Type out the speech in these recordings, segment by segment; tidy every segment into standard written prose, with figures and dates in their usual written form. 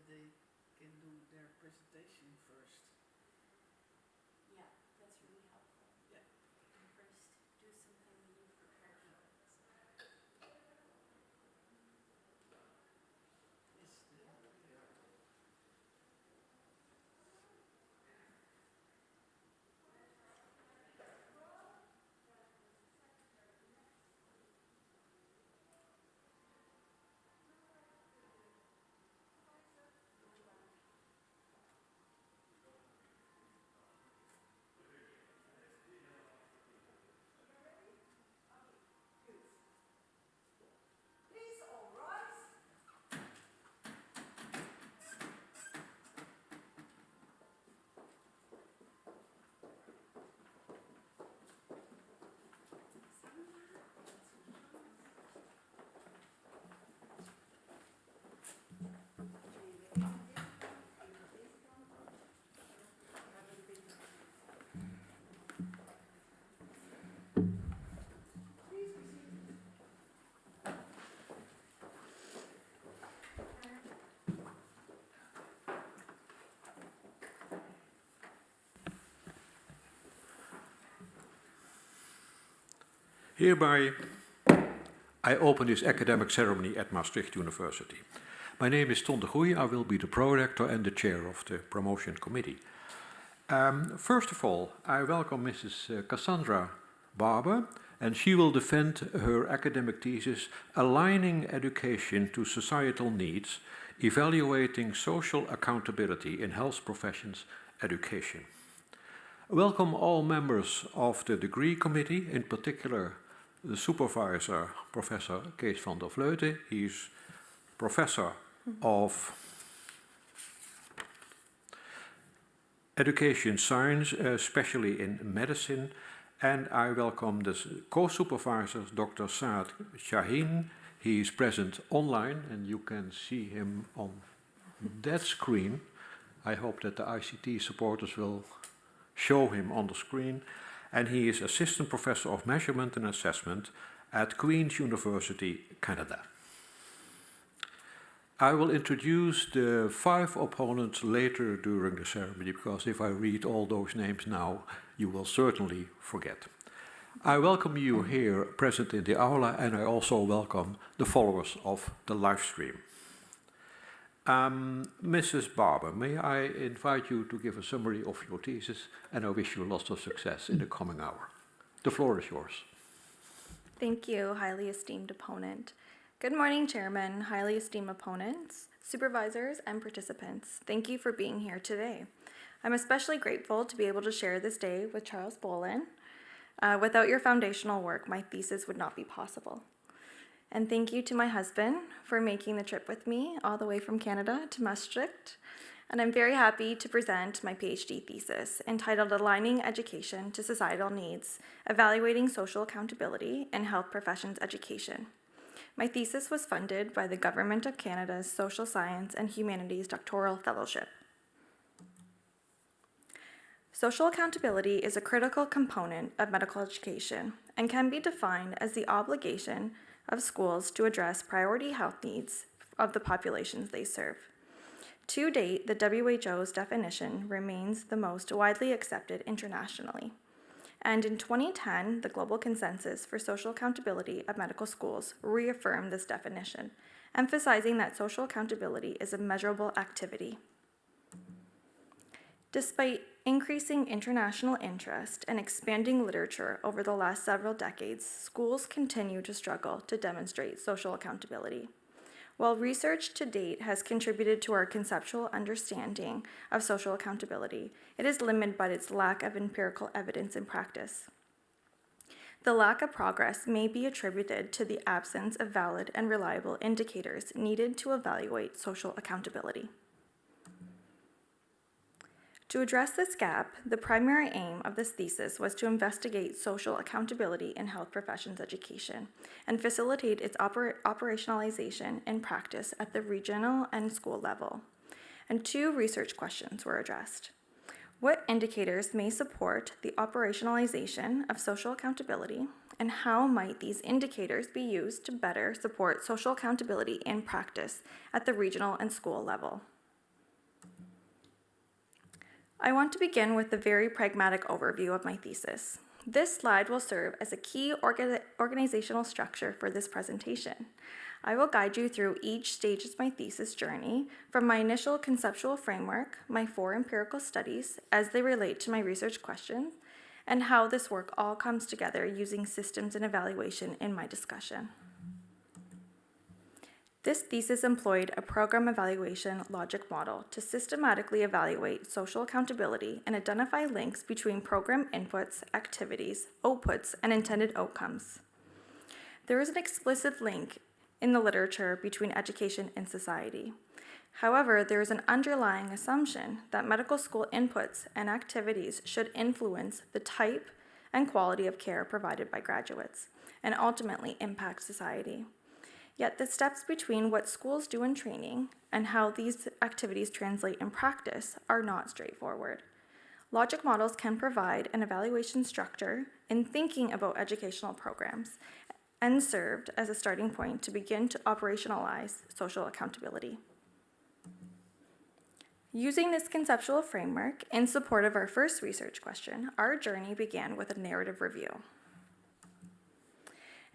they can do their presentation first. Yeah, that's really helpful. Yeah. And first, do something that you've prepared for. Yes, they are. Please all rise. Please be seated. Hereby, I open this academic ceremony at Maastricht University. My name is Ton de Goeie. I will be the pro-rector and the chair of the promotion committee. First of all, I welcome Mrs. Cassandra Barber, and she will defend her academic thesis, Aligning Education to Societal Needs, Evaluating Social Accountability in Health Professions Education. Welcome all members of the degree committee, in particular the supervisor, Professor Kees van der Vleuten. He is professor of education science, especially in medicine. And I welcome the co-supervisors, Dr. Saad Shaheen. He is present online, and you can see him on that screen. I hope that the ICT supporters will show him on the screen. And he is Assistant Professor of Measurement and Assessment at Queen's University, Canada. I will introduce the 5 opponents later during the ceremony, because if I read all those names now, you will certainly forget. I welcome you here present in the aula, and I also welcome the followers of the live stream. Mrs. Barber, may I invite you to give a summary of your thesis, and I wish you lots of success in the coming hour. The floor is yours. Thank you, highly esteemed opponent. Good morning, Chairman, highly esteemed opponents, supervisors, and participants. Thank you for being here today. I'm especially grateful to be able to share this day with Charles Bolin. Without your foundational work, my thesis would not be possible. And thank you to my husband for making the trip with me all the way from Canada to Maastricht. And I'm very happy to present my PhD thesis entitled Aligning Education to Societal Needs, Evaluating Social Accountability in Health Professions Education. My thesis was funded by the Government of Canada's Social Science and Humanities Doctoral Fellowship. Social accountability is a critical component of medical education and can be defined as the obligation of schools to address priority health needs of the populations they serve. To date, the WHO's definition remains the most widely accepted internationally. And in 2010, the Global Consensus for Social Accountability of Medical Schools reaffirmed this definition, emphasizing that social accountability is a measurable activity. Despite increasing international interest and expanding literature over the last several decades, schools continue to struggle to demonstrate social accountability. While research to date has contributed to our conceptual understanding of social accountability, it is limited by its lack of empirical evidence in practice. The lack of progress may be attributed to the absence of valid and reliable indicators needed to evaluate social accountability. To address this gap, the primary aim of this thesis was to investigate social accountability in health professions education and facilitate its operationalization in practice at the regional and school level. And 2 research questions were addressed. What indicators may support the operationalization of social accountability, and how might these indicators be used to better support social accountability in practice at the regional and school level? I want to begin with a very pragmatic overview of my thesis. This slide will serve as a key organizational structure for this presentation. I will guide you through each stage of my thesis journey, from my initial conceptual framework, my 4 empirical studies as they relate to my research questions, and how this work all comes together using systems and evaluation in my discussion. This thesis employed a program evaluation logic model to systematically evaluate social accountability and identify links between program inputs, activities, outputs, and intended outcomes. There is an explicit link in the literature between education and society. However, there is an underlying assumption that medical school inputs and activities should influence the type and quality of care provided by graduates and ultimately impact society. Yet the steps between what schools do in training and how these activities translate in practice are not straightforward. Logic models can provide an evaluation structure in thinking about educational programs and served as a starting point to begin to operationalize social accountability. Using this conceptual framework in support of our first research question, our journey began with a narrative review.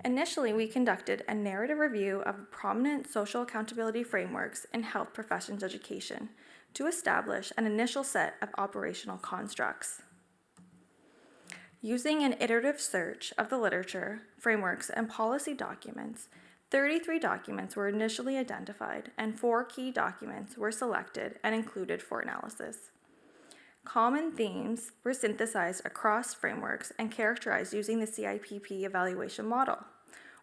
Initially, we conducted a narrative review of prominent social accountability frameworks in health professions education to establish an initial set of operational constructs. Using an iterative search of the literature, frameworks, and policy documents, 33 documents were initially identified and 4 key documents were selected and included for analysis. Common themes were synthesized across frameworks and characterized using the CIPP evaluation model,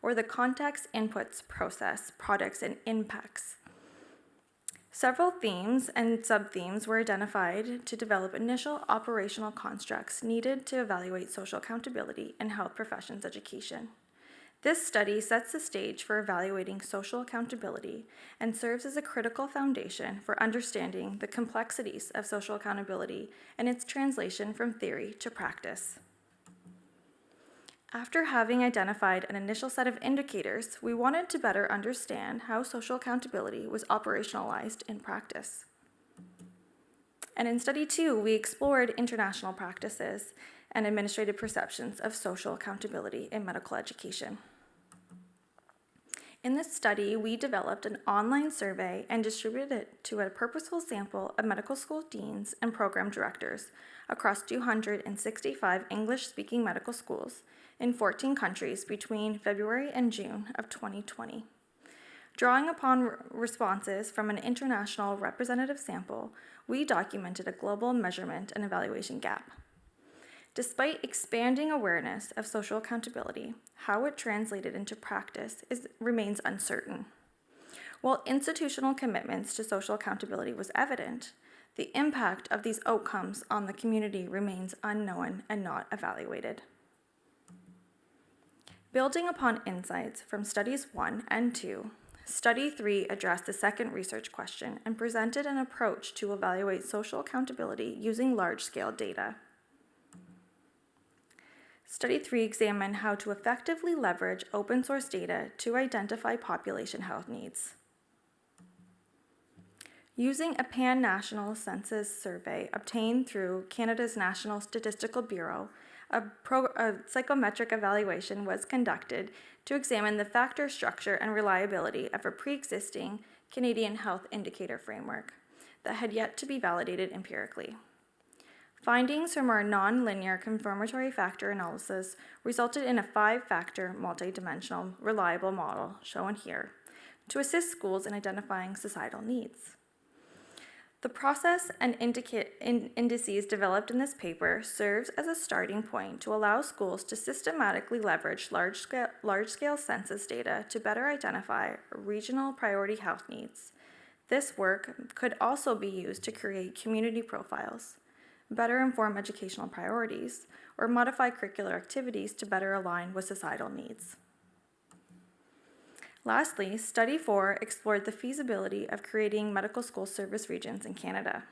or the context, inputs, process, products, and impacts. Several themes and sub-themes were identified to develop initial operational constructs needed to evaluate social accountability in health professions education. This study sets the stage for evaluating social accountability and serves as a critical foundation for understanding the complexities of social accountability and its translation from theory to practice. After having identified an initial set of indicators, we wanted to better understand how social accountability was operationalized in practice. And in study 2, we explored international practices and administrative perceptions of social accountability in medical education. In this study, we developed an online survey and distributed it to a purposeful sample of medical school deans and program directors across 265 English-speaking medical schools in 14 countries between February and June of 2020. Drawing upon responses from an international representative sample, we documented a global measurement and evaluation gap. Despite expanding awareness of social accountability, how it translated into practice remains uncertain. While institutional commitments to social accountability was evident, the impact of these outcomes on the community remains unknown and not evaluated. Building upon insights from studies 1 and 2, study 3 addressed the second research question and presented an approach to evaluate social accountability using large-scale data. Study 3 examined how to effectively leverage open source data to identify population health needs. Using a pan-national census survey obtained through Canada's National Statistical Bureau, a psychometric evaluation was conducted to examine the factor structure and reliability of a pre-existing Canadian health indicator framework that had yet to be validated empirically. Findings from our non-linear confirmatory factor analysis resulted in a 5-factor multidimensional reliable model, shown here, to assist schools in identifying societal needs. The process and indices developed in this paper serves as a starting point to allow schools to systematically leverage large-scale census data to better identify regional priority health needs. This work could also be used to create community profiles, better inform educational priorities, or modify curricular activities to better align with societal needs. Lastly, Study 4 explored the feasibility of creating medical school service regions in Canada.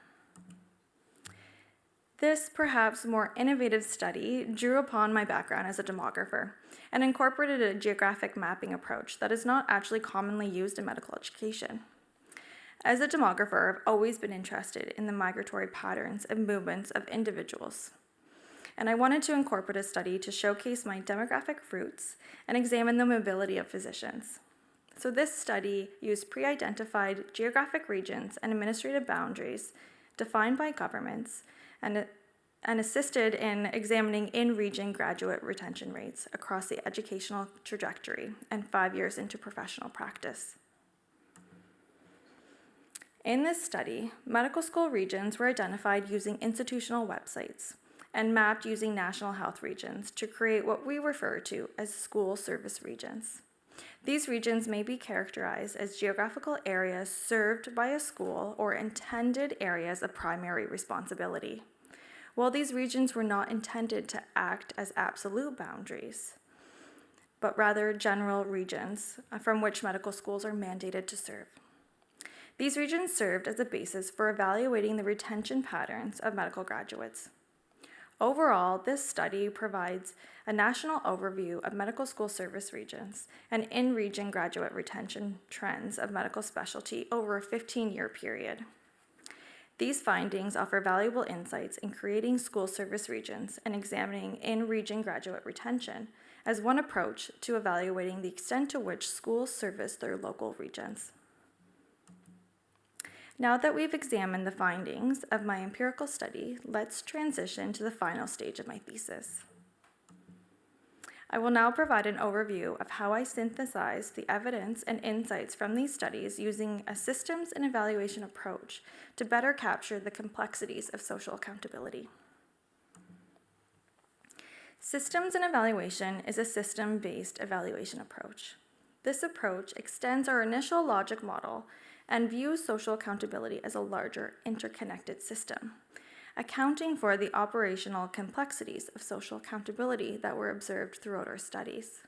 This perhaps more innovative study drew upon my background as a demographer and incorporated a geographic mapping approach that is not actually commonly used in medical education. As a demographer, I've always been interested in the migratory patterns and movements of individuals, and I wanted to incorporate a study to showcase my demographic roots and examine the mobility of physicians. So this study used pre-identified geographic regions and administrative boundaries defined by governments and assisted in examining in-region graduate retention rates across the educational trajectory and 5 years into professional practice. In this study, medical school regions were identified using institutional websites and mapped using national health regions to create what we refer to as school service regions. These regions may be characterized as geographical areas served by a school or intended areas of primary responsibility. While these regions were not intended to act as absolute boundaries, but rather general regions from which medical schools are mandated to serve. These regions served as a basis for evaluating the retention patterns of medical graduates. Overall, this study provides a national overview of medical school service regions and in-region graduate retention trends of medical specialty over a 15-year period. These findings offer valuable insights in creating school service regions and examining in-region graduate retention as one approach to evaluating the extent to which schools service their local regions. Now that we've examined the findings of my empirical study, let's transition to the final stage of my thesis. I will now provide an overview of how I synthesized the evidence and insights from these studies using a systems and evaluation approach to better capture the complexities of social accountability. Systems and evaluation is a system-based evaluation approach. This approach extends our initial logic model and views social accountability as a larger, interconnected system, accounting for the operational complexities of social accountability that were observed throughout our studies.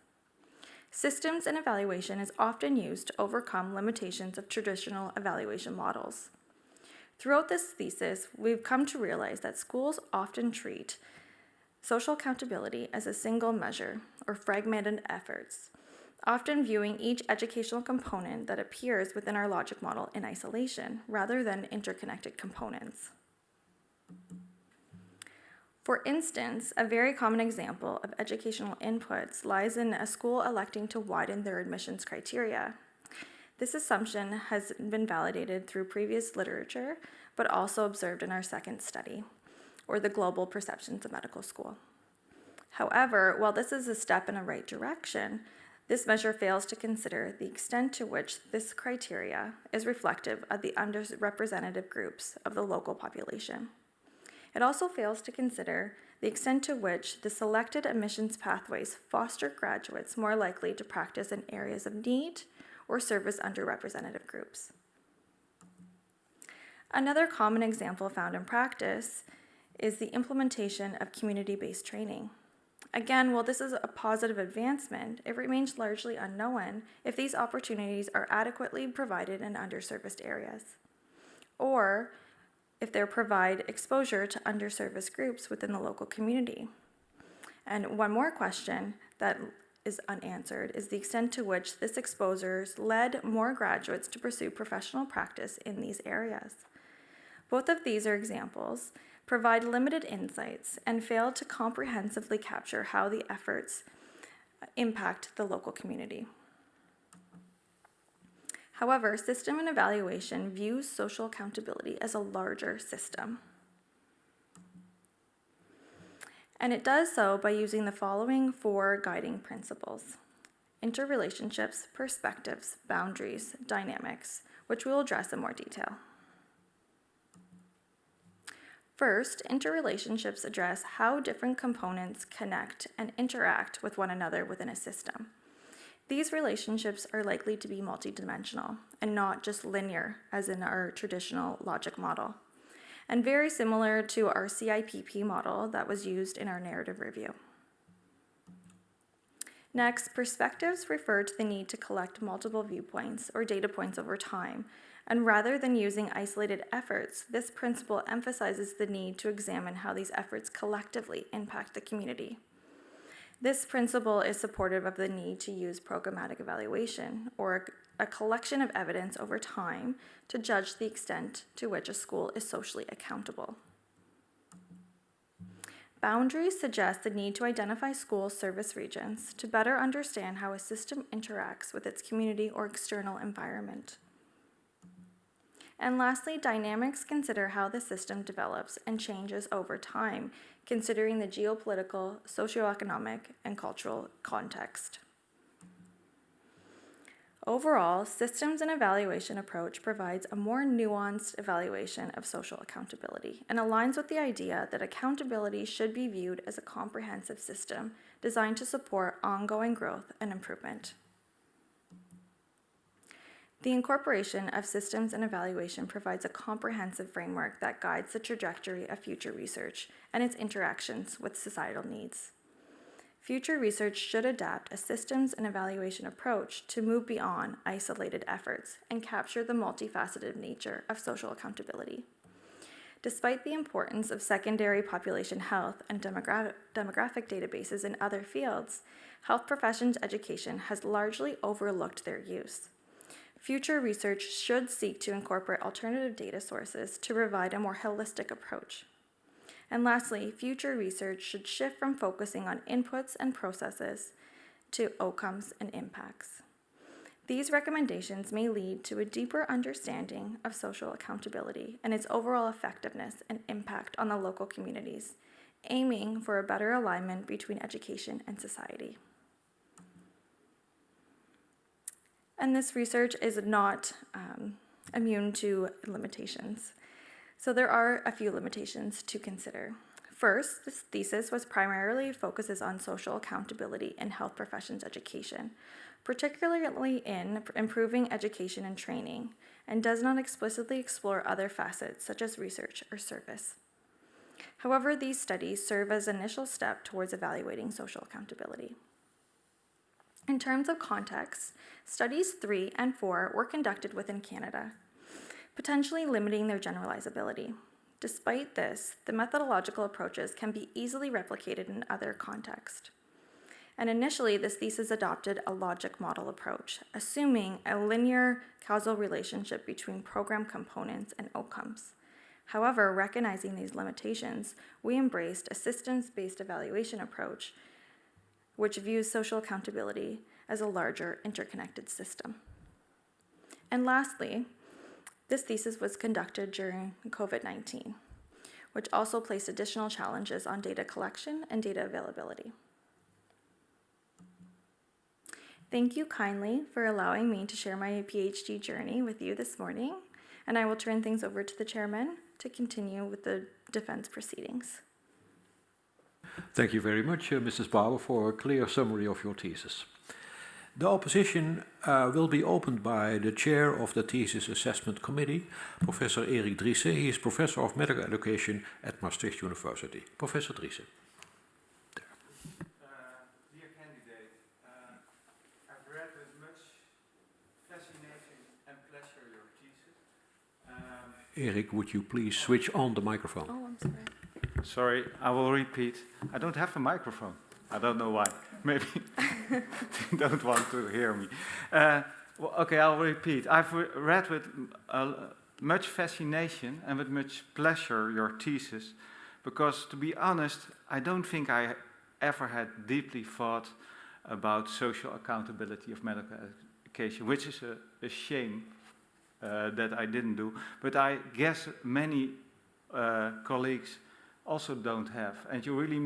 Systems and evaluation is often used to overcome limitations of traditional evaluation models. Throughout this thesis, we've come to realize that schools often treat social accountability as a single measure or fragmented efforts, often viewing each educational component that appears within our logic model in isolation rather than interconnected components. For instance, a very common example of educational inputs lies in a school electing to widen their admissions criteria. This assumption has been validated through previous literature, but also observed in our second study, or the global perceptions of medical school. However, while this is a step in the right direction, this measure fails to consider the extent to which this criteria is reflective of the underrepresented groups of the local population. It also fails to consider the extent to which the selected admissions pathways foster graduates more likely to practice in areas of need or service underrepresented groups. Another common example found in practice is the implementation of community-based training. Again, while this is a positive advancement, it remains largely unknown if these opportunities are adequately provided in underserviced areas, or if they provide exposure to underserviced groups within the local community. And one more question that is unanswered is the extent to which this exposure led more graduates to pursue professional practice in these areas. Both of these are examples provide limited insights and fail to comprehensively capture how the efforts impact the local community. However, system and evaluation views social accountability as a larger system. And it does so by using the following 4 guiding principles: interrelationships, perspectives, boundaries, dynamics, which we will address in more detail. First, interrelationships address how different components connect and interact with one another within a system. These relationships are likely to be multidimensional and not just linear, as in our traditional logic model, and very similar to our CIPP model that was used in our narrative review. Next, perspectives refer to the need to collect multiple viewpoints or data points over time, and rather than using isolated efforts, this principle emphasizes the need to examine how these efforts collectively impact the community. This principle is supportive of the need to use programmatic evaluation, or a collection of evidence over time to judge the extent to which a school is socially accountable. Boundaries suggest the need to identify school service regions to better understand how a system interacts with its community or external environment. And lastly, dynamics consider how the system develops and changes over time, considering the geopolitical, socioeconomic, and cultural context. Overall, systems and evaluation approach provides a more nuanced evaluation of social accountability and aligns with the idea that accountability should be viewed as a comprehensive system designed to support ongoing growth and improvement. The incorporation of systems and evaluation provides a comprehensive framework that guides the trajectory of future research and its interactions with societal needs. Future research should adapt a systems and evaluation approach to move beyond isolated efforts and capture the multifaceted nature of social accountability. Despite the importance of secondary population health and demographic databases in other fields, health professions education has largely overlooked their use. Future research should seek to incorporate alternative data sources to provide a more holistic approach. And lastly, future research should shift from focusing on inputs and processes to outcomes and impacts. These recommendations may lead to a deeper understanding of social accountability and its overall effectiveness and impact on the local communities, aiming for a better alignment between education and society. And this research is not immune to limitations. So there are a few limitations to consider. First, this thesis focuses on social accountability in health professions education, particularly in improving education and training, and does not explicitly explore other facets such as research or service. However, these studies serve as an initial step towards evaluating social accountability. In terms of context, studies 3 and 4 were conducted within Canada, potentially limiting their generalizability. Despite this, the methodological approaches can be easily replicated in other contexts. And initially, this thesis adopted a logic model approach, assuming a linear causal relationship between program components and outcomes. However, recognizing these limitations, we embraced a systems-based evaluation approach, which views social accountability as a larger interconnected system. And lastly, this thesis was conducted during COVID-19, which also placed additional challenges on data collection and data availability. Thank you kindly for allowing me to share my PhD journey with you this morning, and I will turn things over to the chairman to continue with the defense proceedings. Thank you very much, Mrs. Barber, for a clear summary of your thesis. The opposition will be opened by the chair of the Thesis Assessment Committee, Professor Erik Driessen. He is Professor of Medical Education at Maastricht University. Professor Driessen. Dear candidate, I've read with much fascination and pleasure your thesis. Erik, would you please switch on the microphone? Oh, I'm sorry. Sorry, I will repeat. I don't have a microphone. I don't know why. Maybe they don't want to hear me. Okay, I'll repeat. I've read with much fascination and with much pleasure your thesis, because to be honest, I don't think I ever had deeply thought about social accountability of medical education, which is a shame that I didn't do. But I guess many colleagues also don't have. And you really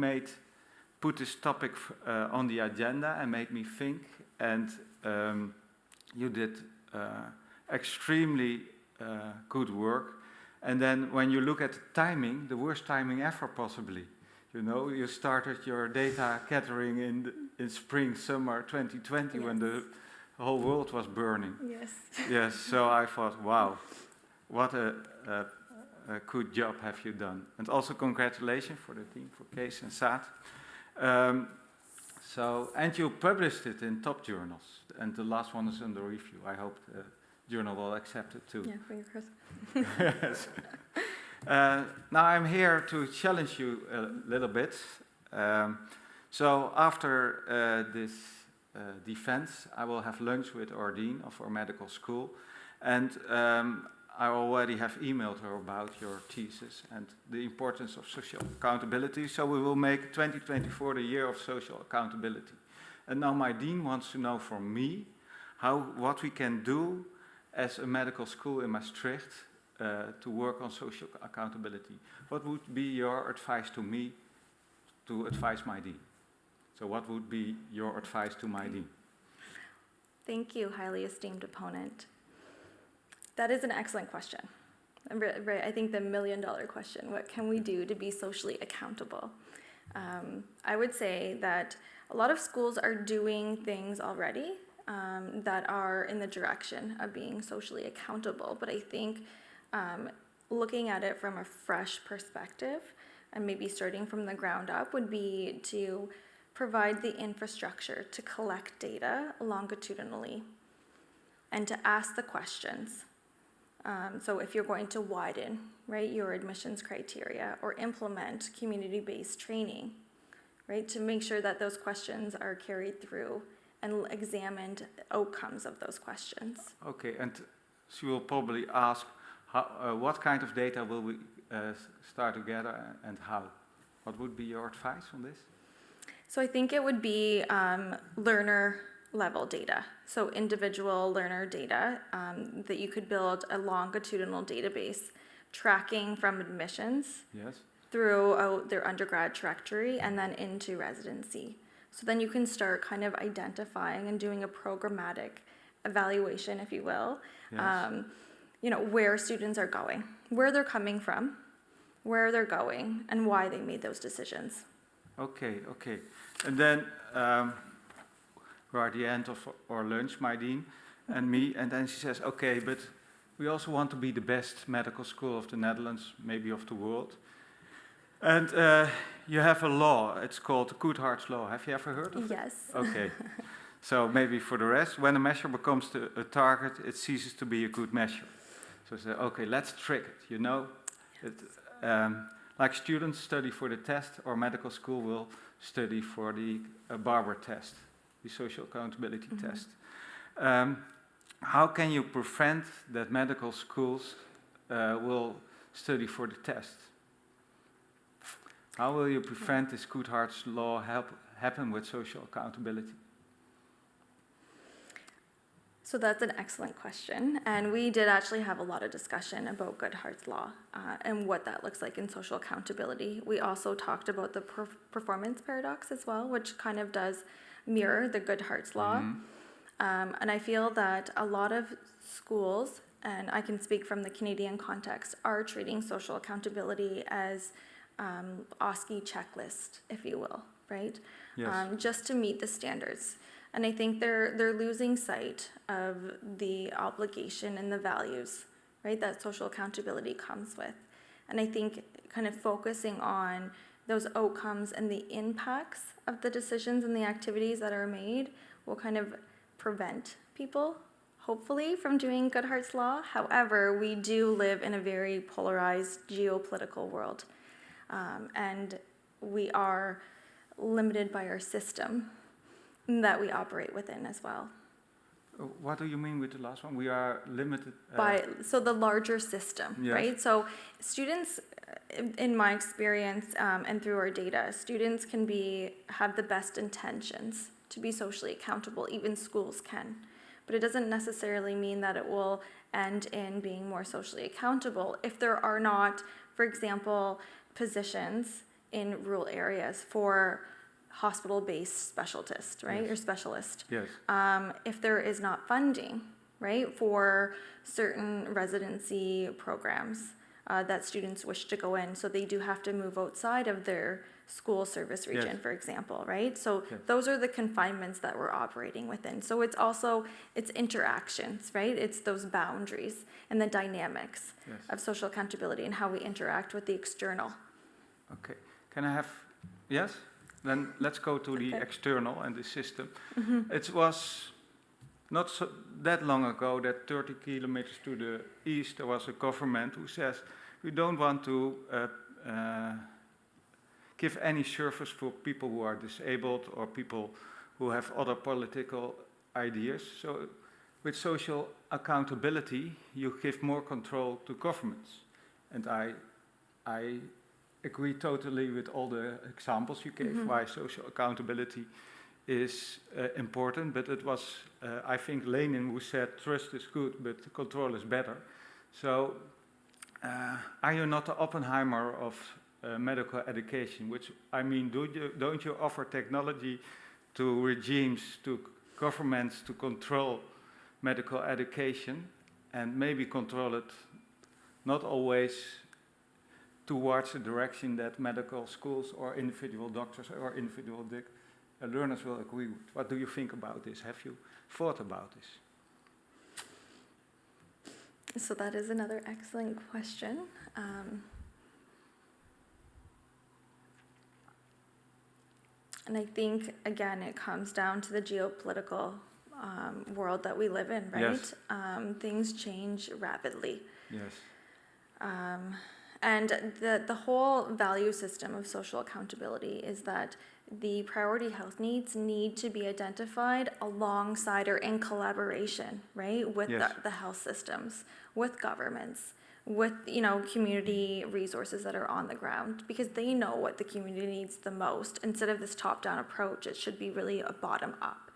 put this topic on the agenda and made me think, and you did extremely good work. And then when you look at the timing, the worst timing ever possibly. You know, you started your data gathering in spring, summer 2020, yes, when the whole world was burning. Yes. Yes, so I thought, wow, what a good job have you done. And also congratulations for the team, for Kees and Saad. And you published it in top journals, and the last one is under review. I hope the journal will accept it too. Yeah, fingers crossed. Yes. Now I'm here to challenge you a little bit, So after this defense, I will have lunch with our dean of our medical school, and I already have emailed her about your thesis and the importance of social accountability. So we will make 2024 the year of social accountability. And now my dean wants to know from me what we can do as a medical school in Maastricht to work on social accountability. What would be your advice to me to advise my dean? So what would be your advice to my dean? Thank you, highly esteemed opponent. That is an excellent question. Right, I think the million-dollar question, what can we do to be socially accountable? I would say that a lot of schools are doing things already that are in the direction of being socially accountable, but I think looking at it from a fresh perspective and maybe starting from the ground up would be to provide the infrastructure to collect data longitudinally and to ask the questions. So if you're going to widen, right, your admissions criteria or implement community-based training, right, to make sure that those questions are carried through and examined outcomes of those questions. Okay, and she will probably ask, what kind of data will we start together and how? What would be your advice on this? So I think it would be learner level data, so individual learner data, that you could build a longitudinal database tracking from admissions throughout their undergrad trajectory and then into residency. So then you can start kind of identifying and doing a programmatic evaluation, if you will, where students are going, where they're coming from, where they're going, and why they made those decisions. Okay. And then we're at the end of our lunch, my dean and me, and then she says, okay, but we also want to be the best medical school of the Netherlands, maybe of the world. And you have a law, it's called the Coulthard's Law. Have you ever heard of it? Yes. Okay. So maybe for the rest, when a measure becomes a target, it ceases to be a good measure. So say, okay, let's trick it, you know? Like students study for the test, or medical school will study for the Barber test, the social accountability test. How can you prevent that medical schools will study for the test? How will you prevent this Coulthard's Law happen with social accountability? So that's an excellent question, and we did actually have a lot of discussion about Coulthard's Law and what that looks like in social accountability. We also talked about the performance paradox as well, which kind of does mirror the Coulthard's Law. And I feel that a lot of schools, and I can speak from the Canadian context, are treating social accountability as OSCE checklist, if you will, right? Yes. Just to meet the standards. And I think they're losing sight of the obligation and the values, right, that social accountability comes with. And I think kind of focusing on those outcomes and the impacts of the decisions and the activities that are made will kind of prevent people, hopefully, from doing Coulthard's Law. However, we do live in a very polarized geopolitical world, and we are limited by our system that we operate within as well. What do you mean with the last one? We are limited So the larger system, yes. right? So students, in my experience and through our data, students can have the best intentions to be socially accountable. Even schools can, but it doesn't necessarily mean that it will end in being more socially accountable if there are not, for example, positions in rural areas for hospital-based specialist, right, yes. or specialist. Yes. If there is not funding, right, for certain residency programs that students wish to go in, so they do have to move outside of their school service region, yes. for example, right? So yes. those are the confinements that we're operating within. So it's interactions, right? It's those boundaries and the dynamics yes. of social accountability and how we interact with the external. Okay. Can I have, yes? Then let's go to the external and the system. It was not that long ago that 30 kilometers to the east there was a government who says we don't want to give any service for people who are disabled or people who have other political ideas. So with social accountability, you give more control to governments. And I agree totally with all the examples you gave why social accountability is important, but it was, I think, Lenin who said trust is good, but control is better. So are you not the Oppenheimer of medical education? Which, I mean, don't you offer technology to regimes, to governments to control medical education and maybe control it not always towards the direction that medical schools or individual doctors or individual learners will agree with? What do you think about this? Have you thought about this? So that is another excellent question. And I think, again, it comes down to the geopolitical world that we live in, right? Yes. Things change rapidly. Yes. And the whole value system of social accountability is that the priority health needs need to be identified alongside or in collaboration, right, with Yes. the health systems, with governments, with community resources that are on the ground, because they know what the community needs the most. Instead of this top-down approach, it should be really a bottom-up.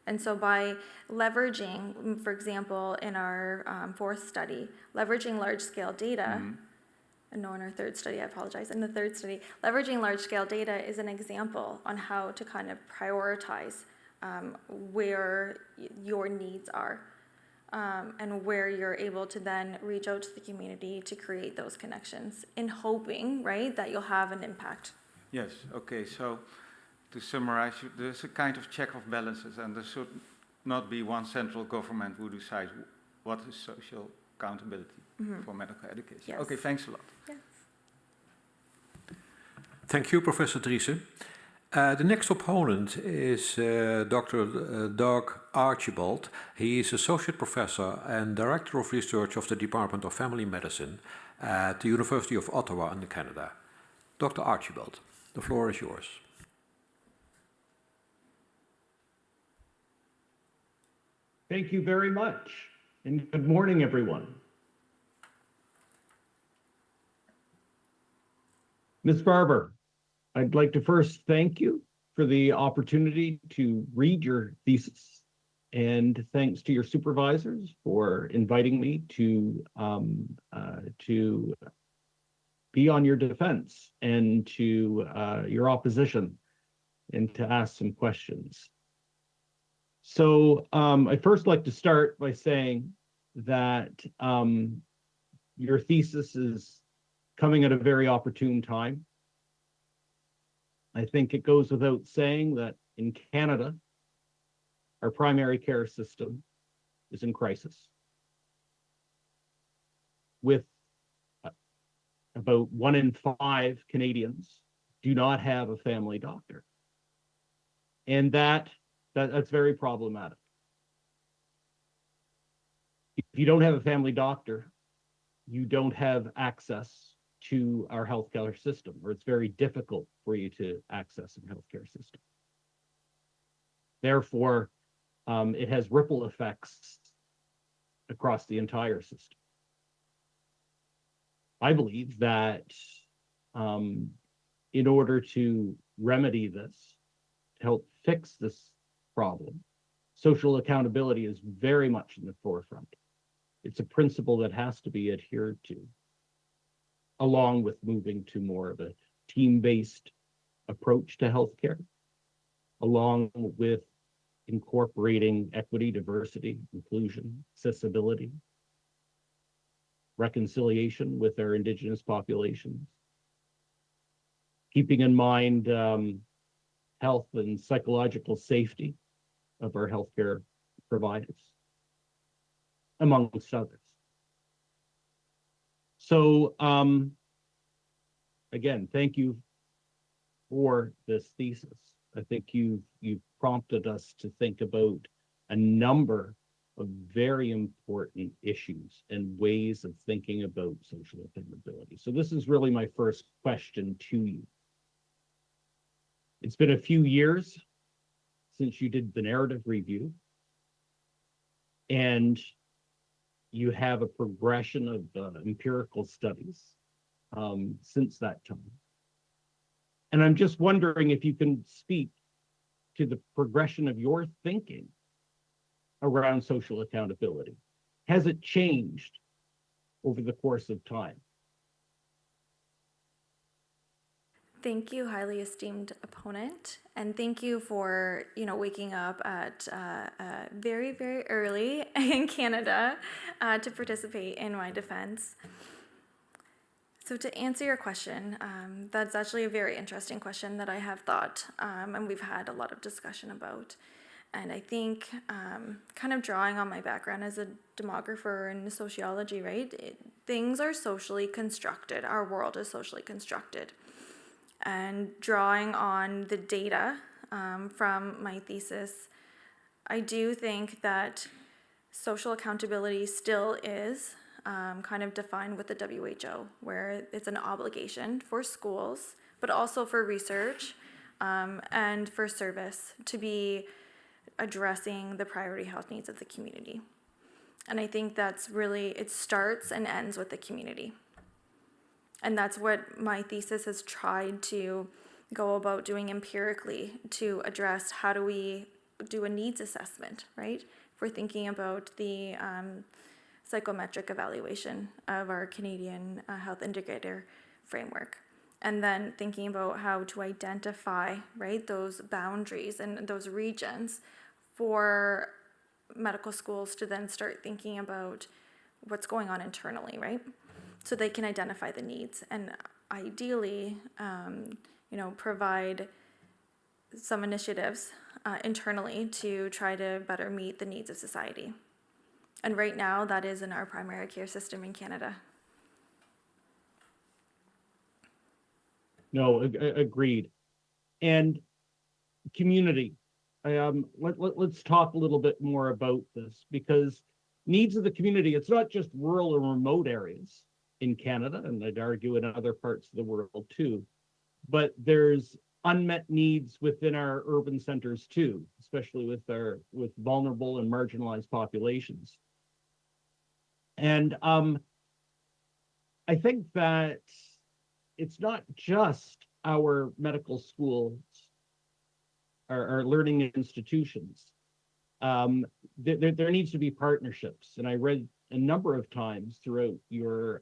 And so by leveraging, for example, in our fourth study, leveraging large-scale data, no, in our third study, I apologize, in the third study, leveraging large-scale data is an example on how to kind of prioritize where your needs are and where you're able to then reach out to the community to create those connections in hoping, right, that you'll have an impact. Yes, okay, so to summarize, there's a kind of check of balances and there should not be one central government who decides what is social accountability for medical education. Yes. Okay, thanks a lot. Yes. Thank you, Professor Driessen. The next opponent is Dr. Doug Archibald. He is Associate Professor and Director of Research of the Department of Family Medicine at the University of Ottawa in Canada. Dr. Archibald, the floor is yours. Thank you very much, and good morning, everyone. Ms. Barber, I'd like to first thank you for the opportunity to read your thesis, and thanks to your supervisors for inviting me to be on your defense and to your opposition and to ask some questions. So I'd first like to start by saying that your thesis is coming at a very opportune time. I think it goes without saying that in Canada, our primary care system is in crisis, with about 1 in 5 Canadians do not have a family doctor. And that's very problematic. If you don't have a family doctor, you don't have access to our healthcare system, or it's very difficult for you to access a healthcare system. Therefore, it has ripple effects across the entire system. I believe that in order to remedy this, to help fix this problem, social accountability is very much in the forefront. It's a principle that has to be adhered to, along with moving to more of a team-based approach to healthcare, along with incorporating equity, diversity, inclusion, accessibility, reconciliation with our Indigenous populations, keeping in mind health and psychological safety of our healthcare providers, amongst others. So again, thank you for this thesis. I think you've prompted us to think about a number of very important issues and ways of thinking about social accountability. So this is really my first question to you. It's been a few years since you did the narrative review, and you have a progression of empirical studies since that time. And I'm just wondering if you can speak to the progression of your thinking around social accountability. Has it changed over the course of time? Thank you, highly esteemed opponent, and thank you for waking up at very, very early in Canada to participate in my defense. So to answer your question, that's actually a very interesting question that I have thought, and we've had a lot of discussion about. And I think kind of drawing on my background as a demographer in sociology, right? Things are socially constructed. Our world is socially constructed. And drawing on the data from my thesis, I do think that social accountability still is kind of defined with the WHO, where it's an obligation for schools, but also for research and for service to be addressing the priority health needs of the community. And I think that's really, it starts and ends with the community. And that's what my thesis has tried to go about doing empirically to address how do we do a needs assessment, right? If we're thinking about the psychometric evaluation of our Canadian health indicator framework. And then thinking about how to identify, right, those boundaries and those regions for medical schools to then start thinking about what's going on internally, right? So they can identify the needs and ideally, provide some initiatives internally to try to better meet the needs of society. And right now, that is in our primary care system in Canada. No, agreed. And community. Let's talk a little bit more about this, because needs of the community, it's not just rural or remote areas in Canada, and I'd argue in other parts of the world too, but there's unmet needs within our urban centers too, especially with vulnerable and marginalized populations. And I think that it's not just our medical schools, our learning institutions. There needs to be partnerships, and I read a number of times throughout your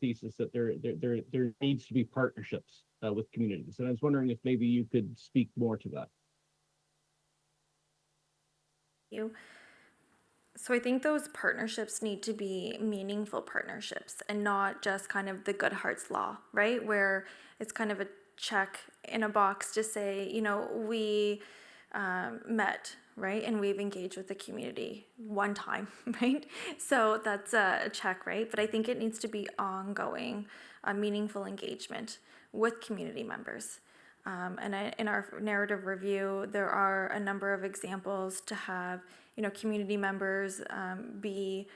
thesis that there needs to be partnerships with communities, and I was wondering if maybe you could speak more to that. So I think those partnerships need to be meaningful partnerships and not just kind of the good hearts law, right? Where it's kind of a check in a box to say, we met, right? And we've engaged with the community one time, right? So that's a check, right? But I think it needs to be ongoing, meaningful engagement with community members. And in our narrative review, there are a number of examples to have, community members be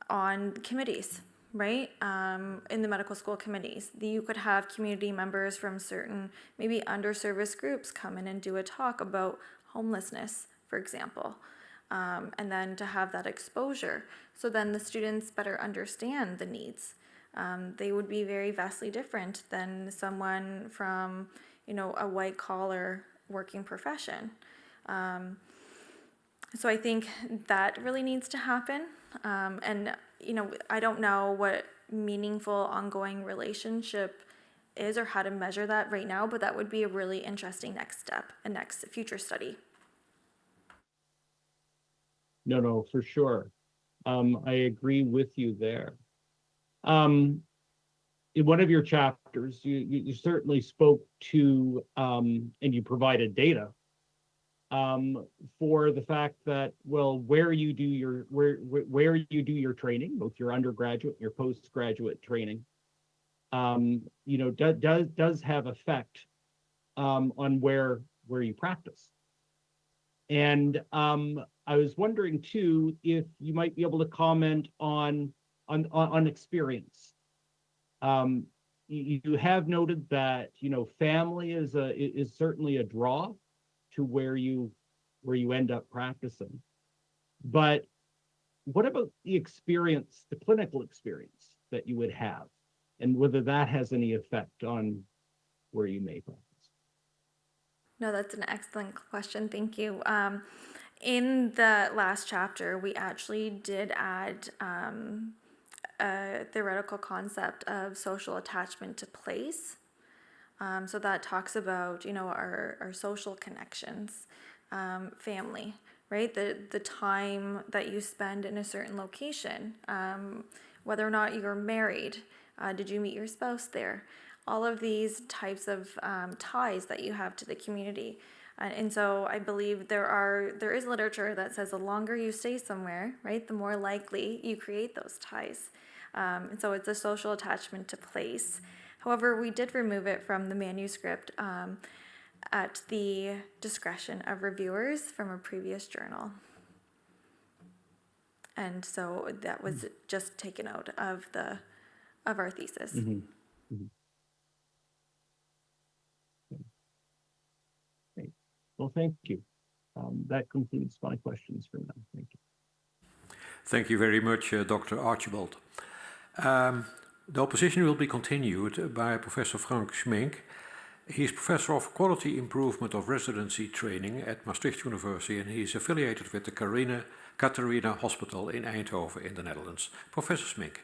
on committees, right? In the medical school committees. You could have community members from certain maybe underserviced groups come in and do a talk about homelessness, for example. And then to have that exposure, so then the students better understand the needs. They would be very vastly different than someone from, a white collar working profession. So I think that really needs to happen. And, I don't know what meaningful ongoing relationship is or how to measure that right now, but that would be a really interesting next step, a next future study. No, for sure. I agree with you there. In one of your chapters, you certainly spoke to, and you provided data for the fact that, well, where you do your training, both your undergraduate and your postgraduate training, does have effect on where you practice. And I was wondering too if you might be able to comment on experience. you have noted that, you know, family is certainly a draw to where you end up practicing. But what about the experience, the clinical experience that you would have, and whether that has any effect on where you may practice? No, that's an excellent question. Thank you. In the last chapter, we actually did add a theoretical concept of social attachment to place. So that talks about, you know, our social connections, family, right? The time that you spend in a certain location, whether or not you're married, did you meet your spouse there? All of these types of ties that you have to the community. And so I believe there is literature that says the longer you stay somewhere, right, the more likely you create those ties. And so it's a social attachment to place. However, we did remove it from the manuscript at the discretion of reviewers from a previous journal. And so that was just taken out of our thesis. Mm-hmm. Mm-hmm. Okay. Well, thank you. That concludes my questions for now. Thank you. Thank you very much, Dr. Archibald. The opposition will be continued by Professor Frank Schmink. He is Professor of Quality Improvement of Residency Training at Maastricht University, and he is affiliated with the Catharina Hospital in Eindhoven in the Netherlands. Professor Schmink.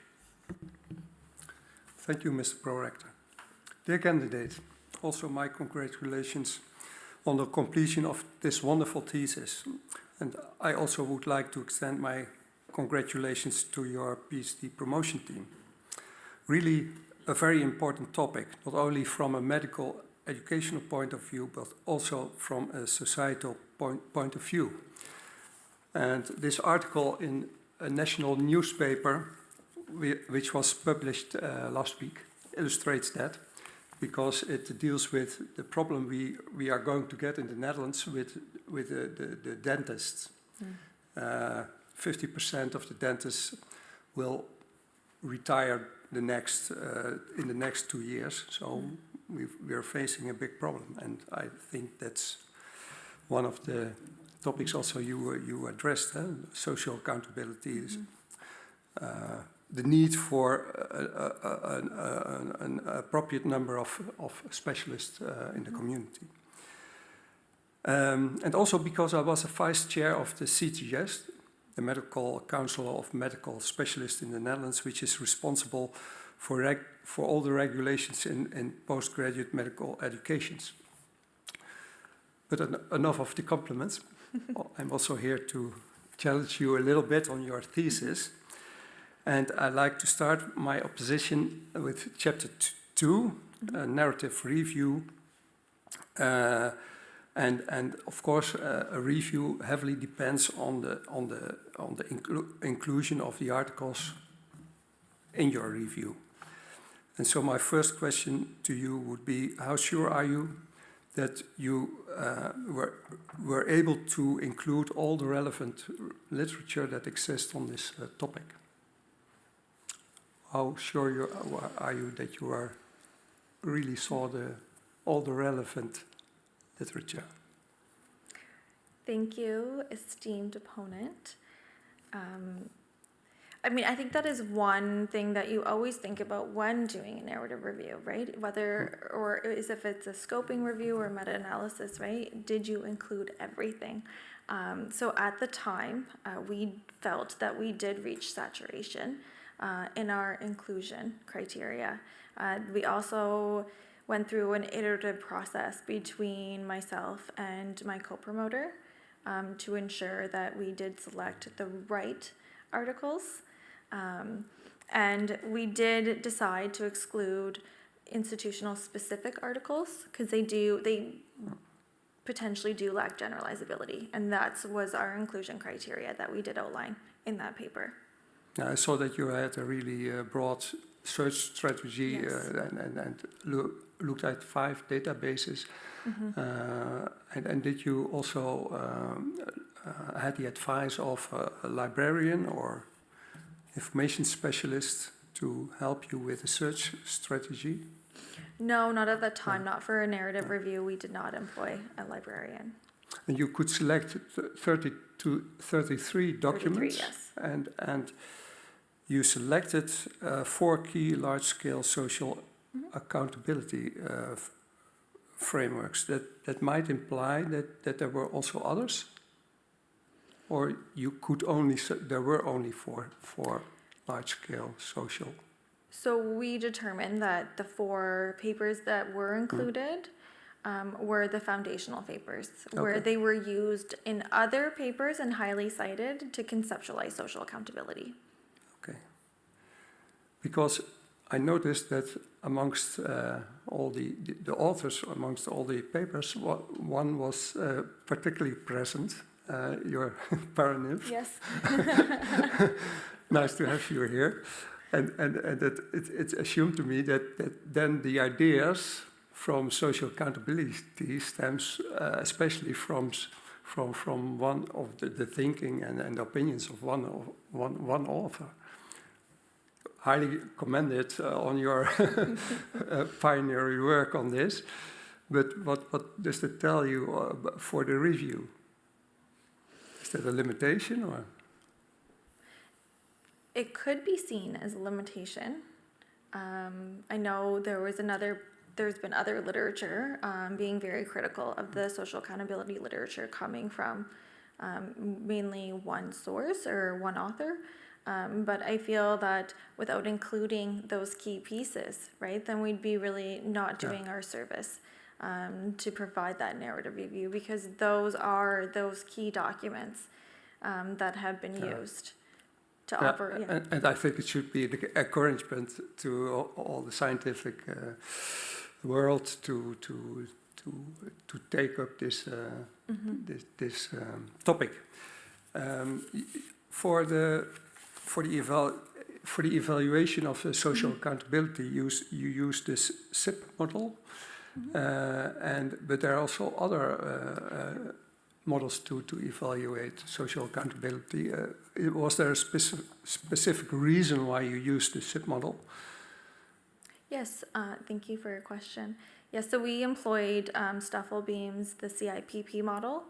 Thank you, Mr. Prorector. Dear candidate, also my congratulations on the completion of this wonderful thesis. And I also would like to extend my congratulations to your PhD promotion team. Really a very important topic, not only from a medical educational point of view, but also from a societal point of view. And this article in a national newspaper, which was published last week, illustrates that, because it deals with the problem we are going to get in the Netherlands with the dentists. 50% of the dentists will retire in the next 2 years. So we are facing a big problem, and I think that's one of the topics also you addressed, social accountability, the need for an appropriate number of specialists in the community. And also because I was a vice chair of the CTS, the Medical Council of Medical Specialists in the Netherlands, which is responsible for all the regulations in postgraduate medical educations. But enough of the compliments. I'm also here to challenge you a little bit on your thesis. And I'd like to start my opposition with chapter 2, a narrative review. And of course, a review heavily depends on the inclusion of the articles in your review. And so my first question to you would be, how sure are you that you were able to include all the relevant literature that exists on this topic? How sure are you that you really saw all the relevant literature? Thank you, esteemed opponent. I think that is one thing that you always think about when doing a narrative review, right? Whether, or if it's a scoping review or meta-analysis, right? Did you include everything? So at the time, we felt that we did reach saturation in our inclusion criteria. We also went through an iterative process between myself and my co-promoter to ensure that we did select the right articles. And we did decide to exclude institutional specific articles because they potentially do lack generalizability, and that was our inclusion criteria that we did outline in that paper. I saw that you had a really broad search strategy. Yes. and looked at 5 databases. And did you also had the advice of a librarian or information specialist to help you with a search strategy? No, not at the time. Not for a narrative review. We did not employ a librarian. And you could select 30 to 33 documents. 33, yes. And you selected 4 key large-scale social accountability frameworks. That might imply that there were also others? Or you could there were only four large-scale social. So we determined that the 4 papers that were included were the foundational papers, where they were used in other papers and highly cited to conceptualize social accountability. Okay. Because I noticed that amongst all the authors, amongst all the papers, one was particularly present, your Paraniv. Yes. Nice to have you here. And that it's assumed to me that then the ideas from social accountability stems especially from one of the thinking and opinions of one author. Highly commended on your pioneering work on this, but what does it tell you for the review? Is that a limitation or? It could be seen as a limitation. I know there's been other literature being very critical of the social accountability literature coming from mainly one source or one author. But I feel that without including those key pieces, right, then we'd be really not doing our service to provide that narrative review, because those are those key documents that have been used to offer. Yeah. And I think it should be an encouragement to all the scientific world to take up this topic. For the evaluation of social accountability, you use this SIP model, but there are also other models to evaluate social accountability. Was there a specific reason why you used the SIP model? Yes, thank you for your question. Yes, so we employed Stuffelbeam's the CIPP model.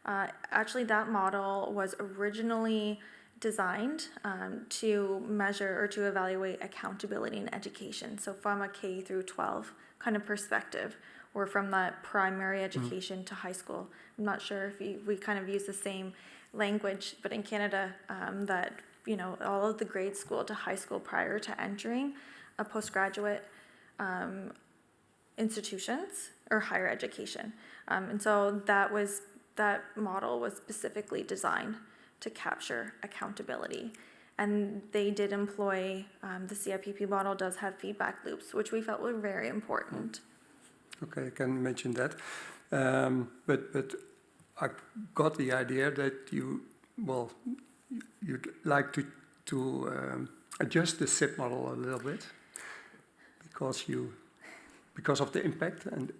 Actually, that model was originally designed to measure or to evaluate accountability in education. So from a K through 12 kind of perspective, or from that primary education to high school. I'm not sure if we kind of use the same language, but in Canada, that, you know, all of the grade school to high school prior to entering a postgraduate institutions or higher education. And so that model was specifically designed to capture accountability. And they did employ, the CIPP model does have feedback loops, which we felt were very important. Okay, I can mention that. But I got the idea that you'd like to adjust the SIP model a little bit because of the impact. And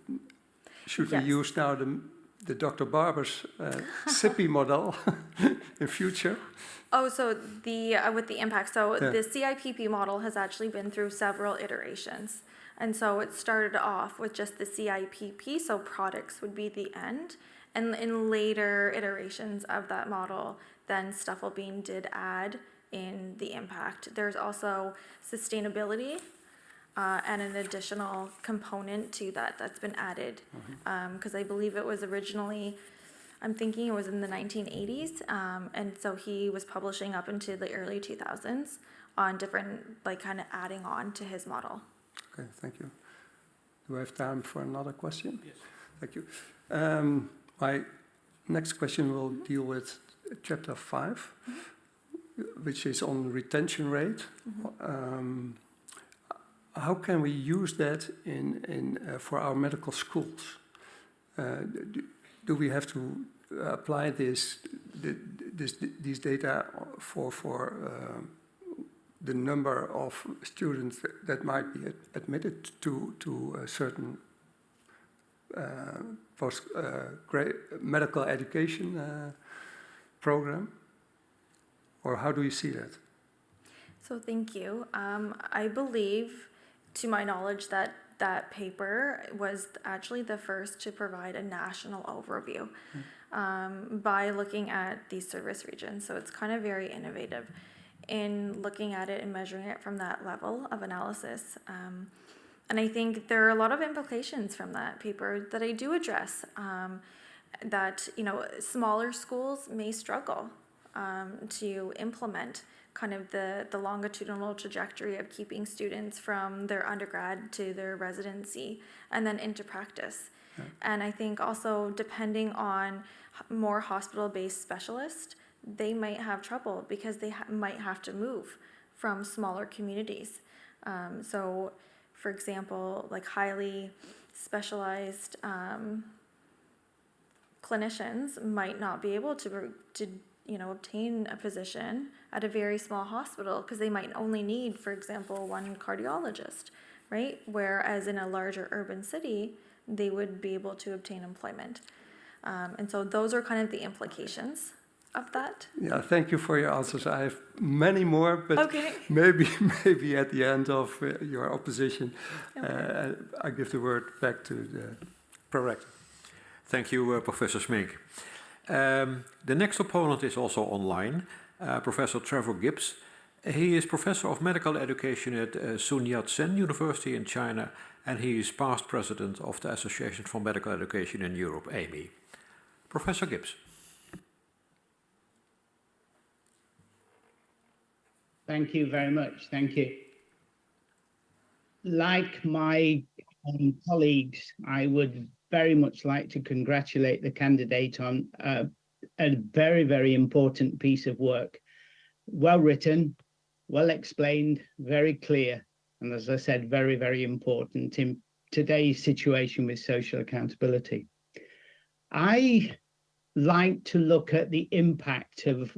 should we use now the Dr. Barber's SIPI model in future? Oh, so with the impact, so the CIPP model has actually been through several iterations. And so it started off with just the CIPP, so products would be the end. And in later iterations of that model, then Stuffelbeam did add in the impact. There's also sustainability and an additional component to that's been added. Because I believe it was originally, I'm thinking it was in the 1980s. And so he was publishing up into the early 2000s on different, like kind of adding on to his model. Okay, thank you. Do I have time for another question? Yes. Thank you. My next question will deal with chapter 5, which is on retention rate. How can we use that for our medical schools? Do we have to apply these data for the number of students that might be admitted to a certain medical education program? Or how do you see that? So thank you. I believe, to my knowledge, that that paper was actually the first to provide a national overview by looking at these service regions. So it's kind of very innovative in looking at it and measuring it from that level of analysis. And I think there are a lot of implications from that paper that I do address. That, you know, smaller schools may struggle to implement kind of the longitudinal trajectory of keeping students from their undergrad to their residency and then into practice. Yeah. And I think also depending on more hospital-based specialists, they might have trouble because they might have to move from smaller communities. So, for example, like highly specialized clinicians might not be able to obtain a position at a very small hospital because they might only need, for example, one cardiologist, right? Whereas in a larger urban city, they would be able to obtain employment. And so those are kind of the implications of that. Yeah, thank you for your answers. I have many more, but okay. maybe at the end of your opposition, Okay. I give the word back to the prorector. Thank you, Professor Smink. The next opponent is also online, Professor Trevor Gibbs. He is Professor of Medical Education at Sun Yat-sen University in China, and he is past president of the Association for Medical Education in Europe, AME. Professor Gibbs. Thank you very much. Thank you. Like my colleagues, I would very much like to congratulate the candidate on a very, very important piece of work. Well written, well explained, very clear, and as I said, very, very important in today's situation with social accountability. I like to look at the impact of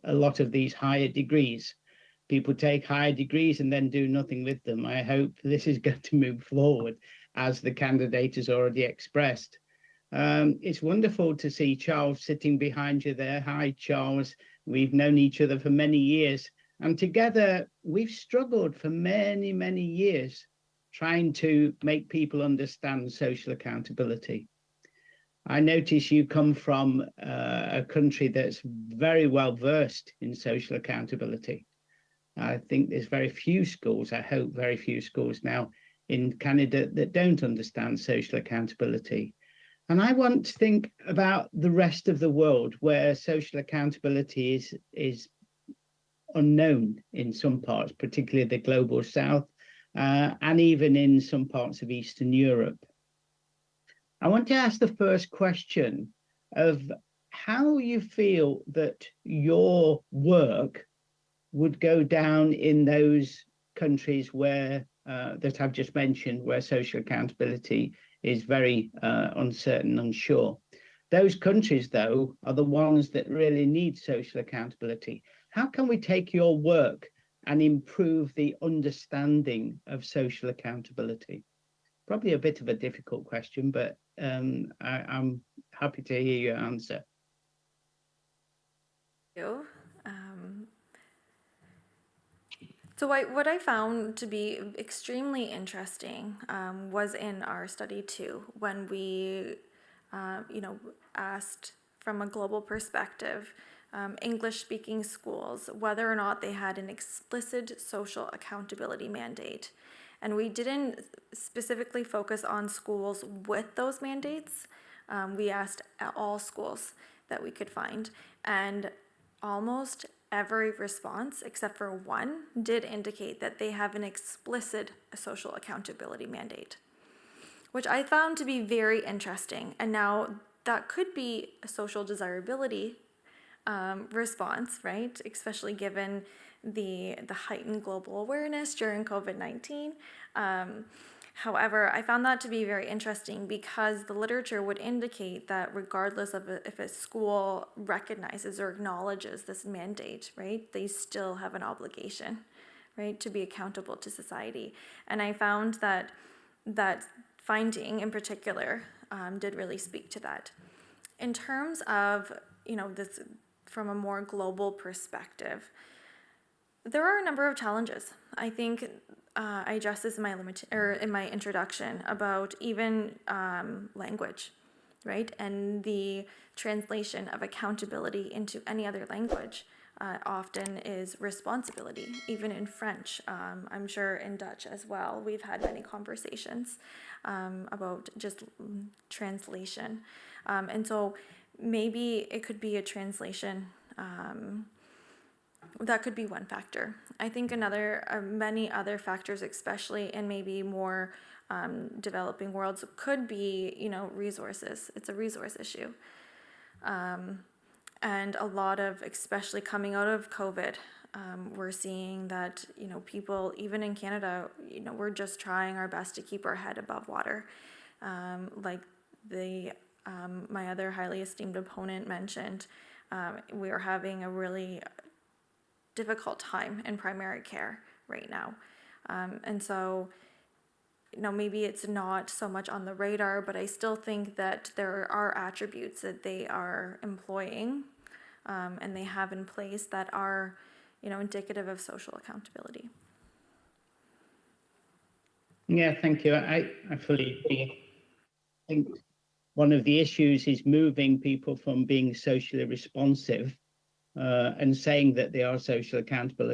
a lot of these higher degrees. People take higher degrees and then do nothing with them. I hope this is going to move forward, as the candidate has already expressed. It's wonderful to see Charles sitting behind you there. Hi, Charles. We've known each other for many years, and together we've struggled for many, many years trying to make people understand social accountability. I notice you come from a country that's very well versed in social accountability. I think there's very few schools, I hope very few schools now in Canada that don't understand social accountability. And I want to think about the rest of the world where social accountability is unknown in some parts, particularly the global south, and even in some parts of Eastern Europe. I want to ask the first question of how you feel that your work would go down in those countries where that I've just mentioned, where social accountability is very uncertain, unsure. Those countries, though, are the ones that really need social accountability. How can we take your work and improve the understanding of social accountability? Probably a bit of a difficult question, but I'm happy to hear your answer. Thank you. So what I found to be extremely interesting was in our study too, when we, asked from a global perspective, English-speaking schools, whether or not they had an explicit social accountability mandate. And we didn't specifically focus on schools with those mandates. We asked all schools that we could find, and almost every response, except for one, did indicate that they have an explicit social accountability mandate, which I found to be very interesting. And now that could be a social desirability response, right? Especially given the heightened global awareness during COVID-19. However, I found that to be very interesting because the literature would indicate that regardless of if a school recognizes or acknowledges this mandate, right, they still have an obligation, right, to be accountable to society. And I found that finding in particular did really speak to that. In terms of, this from a more global perspective, There are a number of challenges. I think I addressed this in my introduction about even language, right? And the translation of accountability into any other language often is responsibility, even in French. I'm sure in Dutch as well. We've had many conversations about just translation. And so maybe it could be a translation. That could be one factor. I think many other factors, especially in maybe more developing worlds, could be, resources. It's a resource issue. And a lot of, especially coming out of COVID, we're seeing that, people, even in Canada, we're just trying our best to keep our head above water. Like my other highly esteemed opponent mentioned, we are having a really difficult time in primary care right now. And so, maybe it's not so much on the radar, but I still think that there are attributes that they are employing and they have in place that are, indicative of social accountability. Yeah, thank you. I fully agree. I think one of the issues is moving people from being socially responsive and saying that they are socially accountable,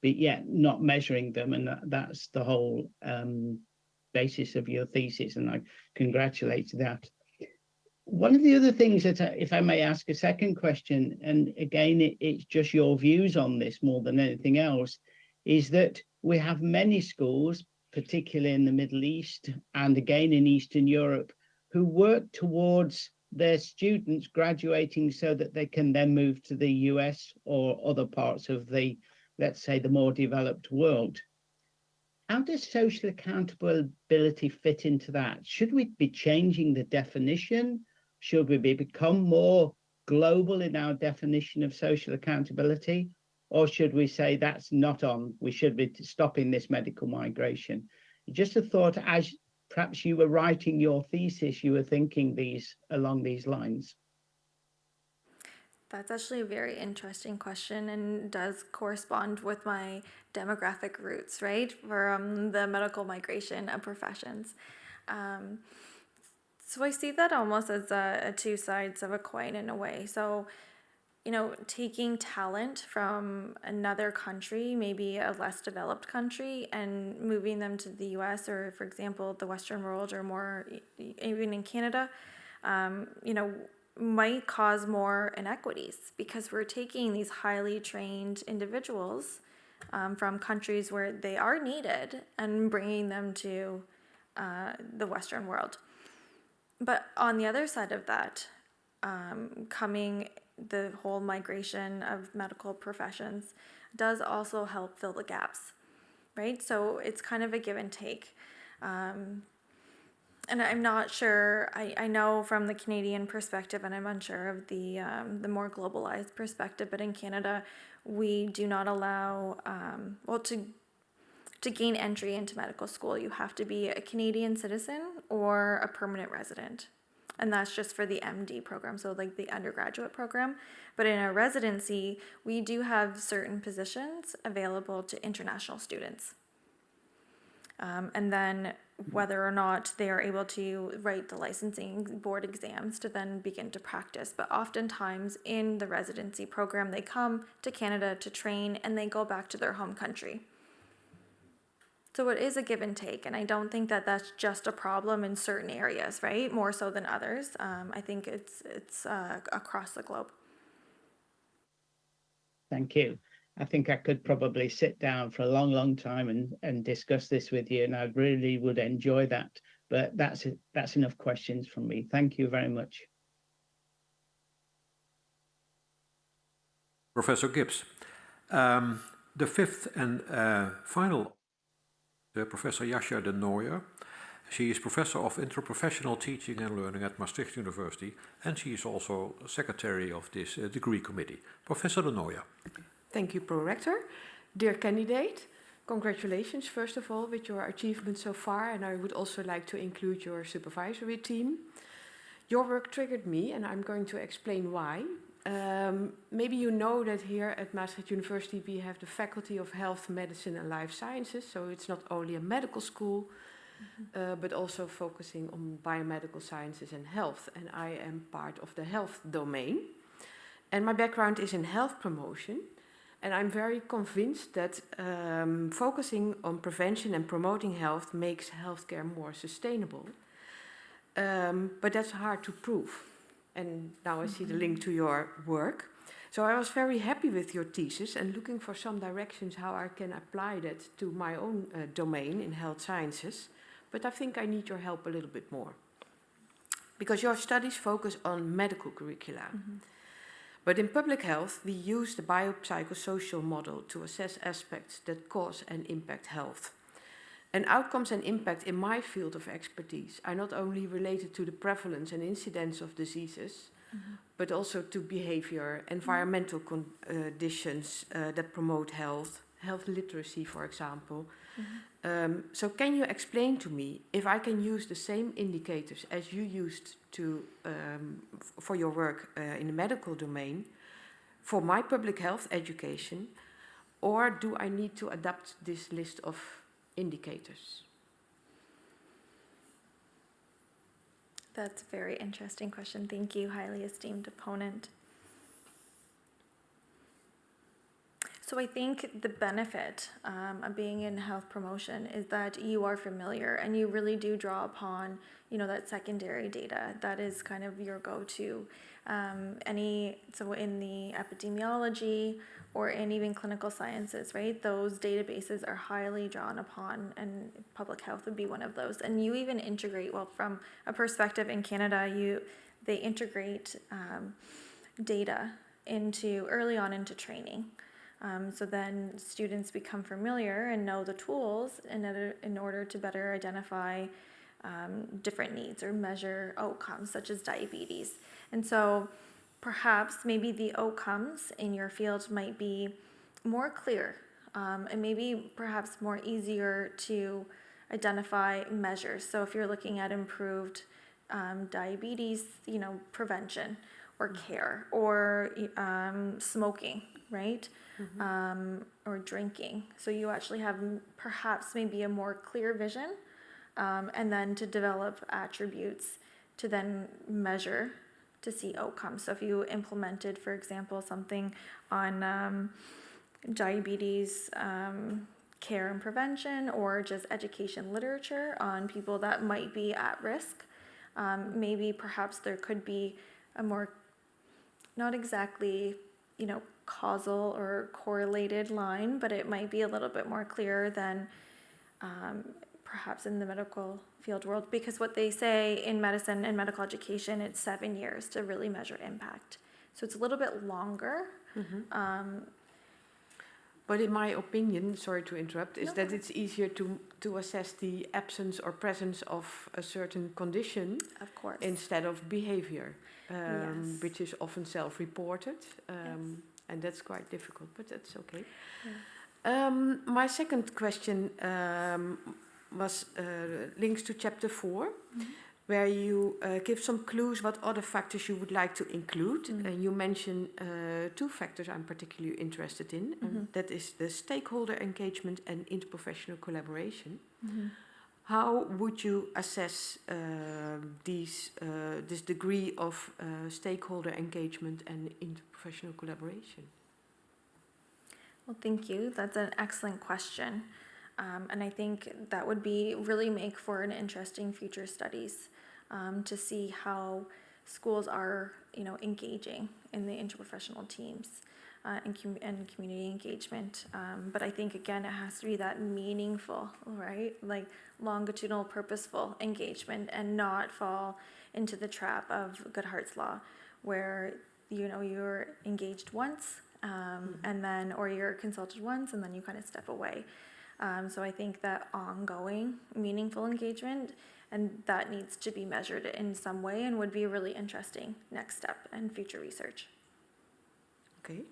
but yet not measuring them. And that's the whole basis of your thesis. And I congratulate that. One of the other things that, if I may ask a second question, and again, it's just your views on this more than anything else, is that we have many schools, particularly in the Middle East and again in Eastern Europe, who work towards their students graduating so that they can then move to the US or other parts of the, let's say, the more developed world. How does social accountability fit into that? Should we be changing the definition? Should we become more global in our definition of social accountability? Or should we say that's not on, we should be stopping this medical migration? Just a thought, as perhaps you were writing your thesis, you were thinking along these lines. That's actually a very interesting question and does correspond with my demographic roots, right? For the medical migration of professions. So I see that almost as a two sides of a coin in a way. So, taking talent from another country, maybe a less developed country, and moving them to the US or, for example, the Western world or more, even in Canada, might cause more inequities because we're taking these highly trained individuals from countries where they are needed and bringing them to the Western world. But on the other side of that, the whole migration of medical professions does also help fill the gaps, right? So it's kind of a give and take. And I'm not sure, I know from the Canadian perspective, and I'm unsure of the more globalized perspective, but in Canada, we do not allow, to gain entry into medical school, you have to be a Canadian citizen or a permanent resident. And that's just for the MD program, so like the undergraduate program. But in our residency, we do have certain positions available to international students. And then whether or not they are able to write the licensing board exams to then begin to practice. But oftentimes in the residency program, they come to Canada to train and they go back to their home country. So it is a give and take, and I don't think that that's just a problem in certain areas, right? More so than others. I think it's across the globe. Thank you. I think I could probably sit down for a long, long time and discuss this with you, and I really would enjoy that. But that's enough questions from me. Thank you very much. Professor Gibbs. The fifth and final, Professor Jascha de Nooijer. She is Professor of Interprofessional Teaching and Learning at Maastricht University, and she is also Secretary of this degree committee. Professor de Nooijer. Thank you, Pro-Rector. Dear candidate, congratulations, first of all, with your achievements so far, and I would also like to include your supervisory team. Your work triggered me, and I'm going to explain why. Maybe you know that here at Maastricht University we have the Faculty of Health, Medicine and Life Sciences, so it's not only a medical school, but also focusing on biomedical sciences and health, and I am part of the health domain. And my background is in health promotion, and I'm very convinced that focusing on prevention and promoting health makes healthcare more sustainable. But that's hard to prove. And now I see the link to your work. So I was very happy with your thesis and looking for some directions how I can apply that to my own domain in health sciences. But I think I need your help a little bit more. Because your studies focus on medical curricula. But in public health, we use the biopsychosocial model to assess aspects that cause and impact health. And outcomes and impact in my field of expertise are not only related to the prevalence and incidence of diseases, but also to behavior, environmental conditions that promote health, health literacy, for example. So can you explain to me if I can use the same indicators as you used to, for your work in the medical domain for my public health education, or do I need to adapt this list of indicators? That's a very interesting question. Thank you, highly esteemed opponent. So I think the benefit of being in health promotion is that you are familiar and you really do draw upon, that secondary data. That is kind of your go-to. So in the epidemiology or in even clinical sciences, right? Those databases are highly drawn upon, and public health would be one of those. And you even integrate, well, from a perspective in Canada, they integrate data early on into training. So then students become familiar and know the tools in order to better identify different needs or measure outcomes such as diabetes. And so perhaps maybe the outcomes in your field might be more clear and maybe perhaps more easier to identify measures. So if you're looking at improved diabetes, prevention or care, or smoking, right? Or drinking. So you actually have perhaps maybe a more clear vision, and then to develop attributes to then measure to see outcomes. So if you implemented, for example, something on diabetes care and prevention, or just education literature on people that might be at risk, maybe perhaps there could be a more, not exactly, causal or correlated line, but it might be a little bit more clear than perhaps in the medical field world, because what they say in medicine and medical education, it's 7 years to really measure impact. So it's a little bit longer. But in my opinion, sorry to interrupt, is that it's easier to assess the absence or presence of a certain condition, of course, instead of behavior, yes, which is often self-reported, and that's quite difficult, but that's okay. Yeah. My second question was links to chapter 4, where you give some clues what other factors you would like to include. And you mention 2 factors I'm particularly interested in, and that is the stakeholder engagement and interprofessional collaboration. How would you assess this degree of stakeholder engagement and interprofessional collaboration? Well, thank you. That's an excellent question. And I think that would really make for an interesting future studies to see how schools are, engaging in the interprofessional teams and community engagement. But I think, again, it has to be that meaningful, right? Like longitudinal, purposeful engagement, and not fall into the trap of Goodhart's Law, where, you're engaged once and then, or you're consulted once and then you kind of step away. So I think that ongoing, meaningful engagement, and that needs to be measured in some way, and would be a really interesting next step in future research. Okay.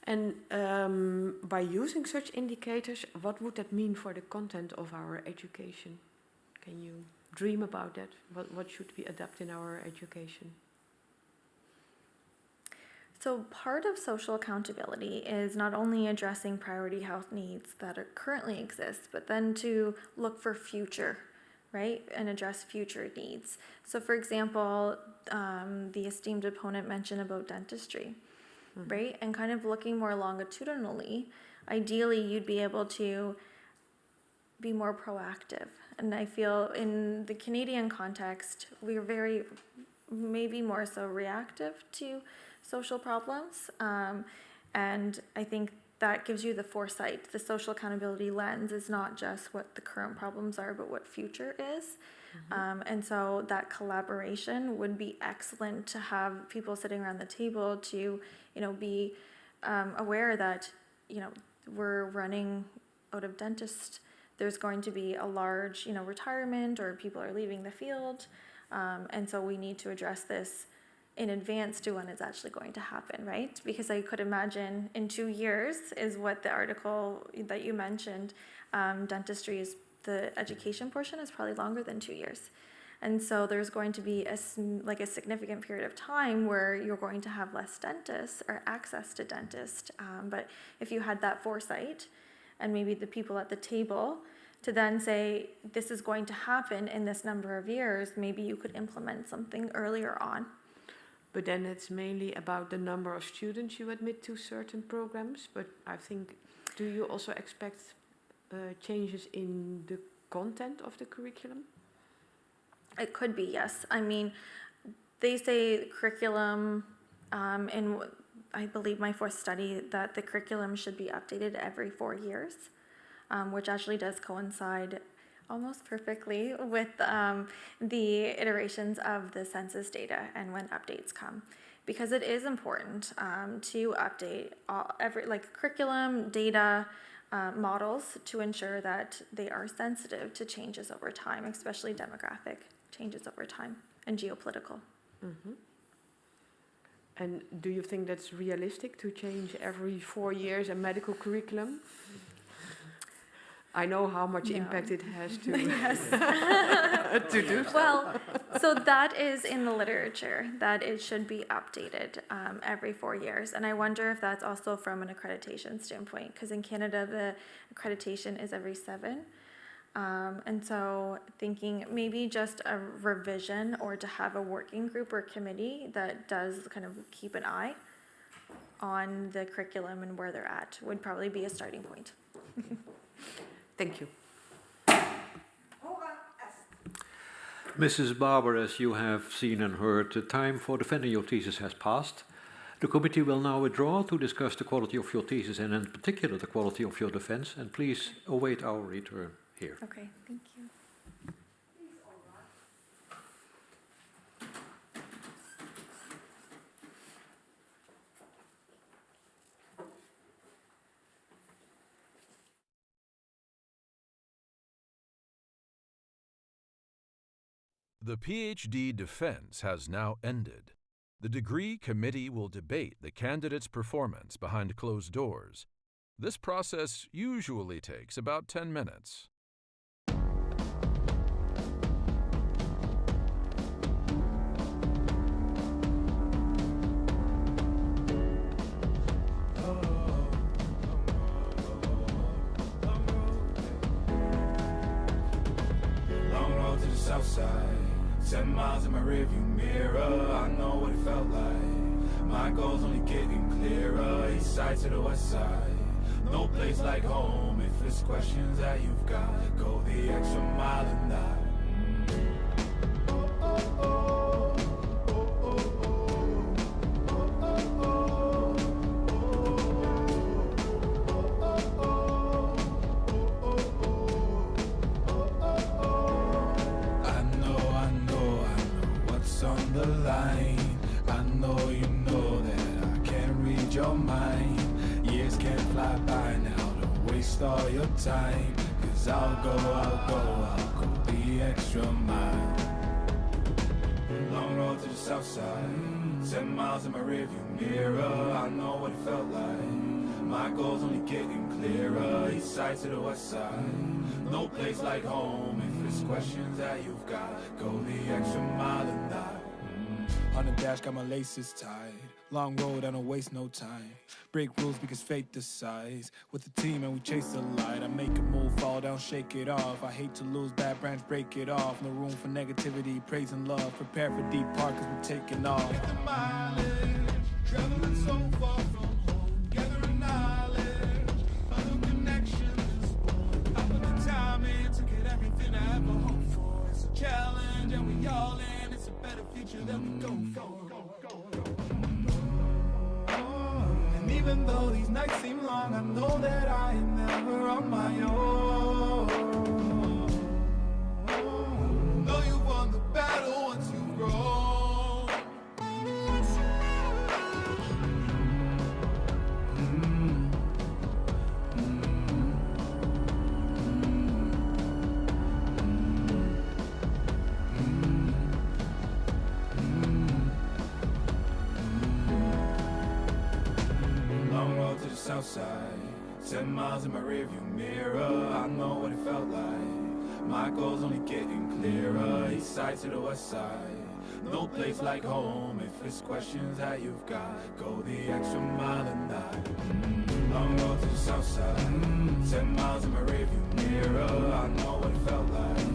And by using such indicators, what would that mean for the content of our education? Can you dream about that? What should we adapt in our education? So part of social accountability is not only addressing priority health needs that currently exist, but then to look for future, right, and address future needs. So for example, the esteemed opponent mentioned about dentistry, right, and kind of looking more longitudinally, ideally you'd be able to be more proactive. And I feel in the Canadian context, we're very, maybe more so reactive to social problems. And I think that gives you the foresight. The social accountability lens is not just what the current problems are, but what future is. And so that collaboration would be excellent to have people sitting around the table to, be aware that, we're running out of dentists. There's going to be a large, retirement, or people are leaving the field. And so we need to address this in advance to when it's actually going to happen, right? Because I could imagine in 2 years is what the article that you mentioned, dentistry is, the education portion is probably longer than 2 years. And so there's going to be a significant period of time where you're going to have less dentists or access to dentists. But if you had that foresight and maybe the people at the table to then say, this is going to happen in this number of years, maybe you could implement something earlier on. But then it's mainly about the number of students you admit to certain programs. But I think, do you also expect changes in the content of the curriculum? It could be, yes. I mean, they say curriculum, in I believe my fourth study, that the curriculum should be updated every 4 years, which actually does coincide almost perfectly with the iterations of the census data and when updates come. Because it is important to update curriculum, data, models to ensure that they are sensitive to changes over time, especially demographic changes over time and geopolitical. And do you think that's realistic to change every 4 years a medical curriculum? I know how much impact it has to, to do so. Well, so that is in the literature, that it should be updated every 4 years. And I wonder if that's also from an accreditation standpoint, because in Canada, the accreditation is every 7. And so thinking maybe just a revision or to have a working group or committee that does kind of keep an eye on the curriculum and where they're at would probably be a starting point. Thank you. Mrs. Barber, as you have seen and heard, the time for defending your thesis has passed. The committee will now withdraw to discuss the quality of your thesis and in particular the quality of your defense, and please await our return here. Okay, thank you. The PhD defense has now ended. The degree committee will debate the candidate's performance behind closed doors. This process usually takes about 10 minutes. Long road to the south side. 7 miles in my rearview mirror, I know what it felt like. My goal's only getting clearer, east side to the west side. No place like home, if it's questions that you've got, go the extra mile and die. All your time, 'cause I'll go the extra mile. Long road to the south side, 7 miles in my rearview mirror, I know what it felt like. My goal's only getting clearer, east side to the west side. No place like home, if it's questions that you've got, go the extra mile and die. On the dash, got my laces tied. Long road, I don't waste no time. Break rules because fate decides. With the team and we chase the light. I make a move, fall down, shake it off. I hate to lose, bad branch, break it off. No room for negativity, praise and love. Prepare for deep part cause we're taking off. Get the mileage, traveling so far from home. Gathering knowledge, other connections. I put the time in to get everything I ever hoped for. It's a challenge and we all in. It's a better future that we go for. And even though these nights seem long, I know that I am never on my own. Know you won the battle once you've grown. Long road to the south side, 10 miles in my rearview mirror. I know what it felt like. My goals only getting clearer. East side to the west side, no place like home. If it's questions that you've got, go the extra mile and night. Long road to the south side, 10 miles in my rearview mirror. I know what it felt like.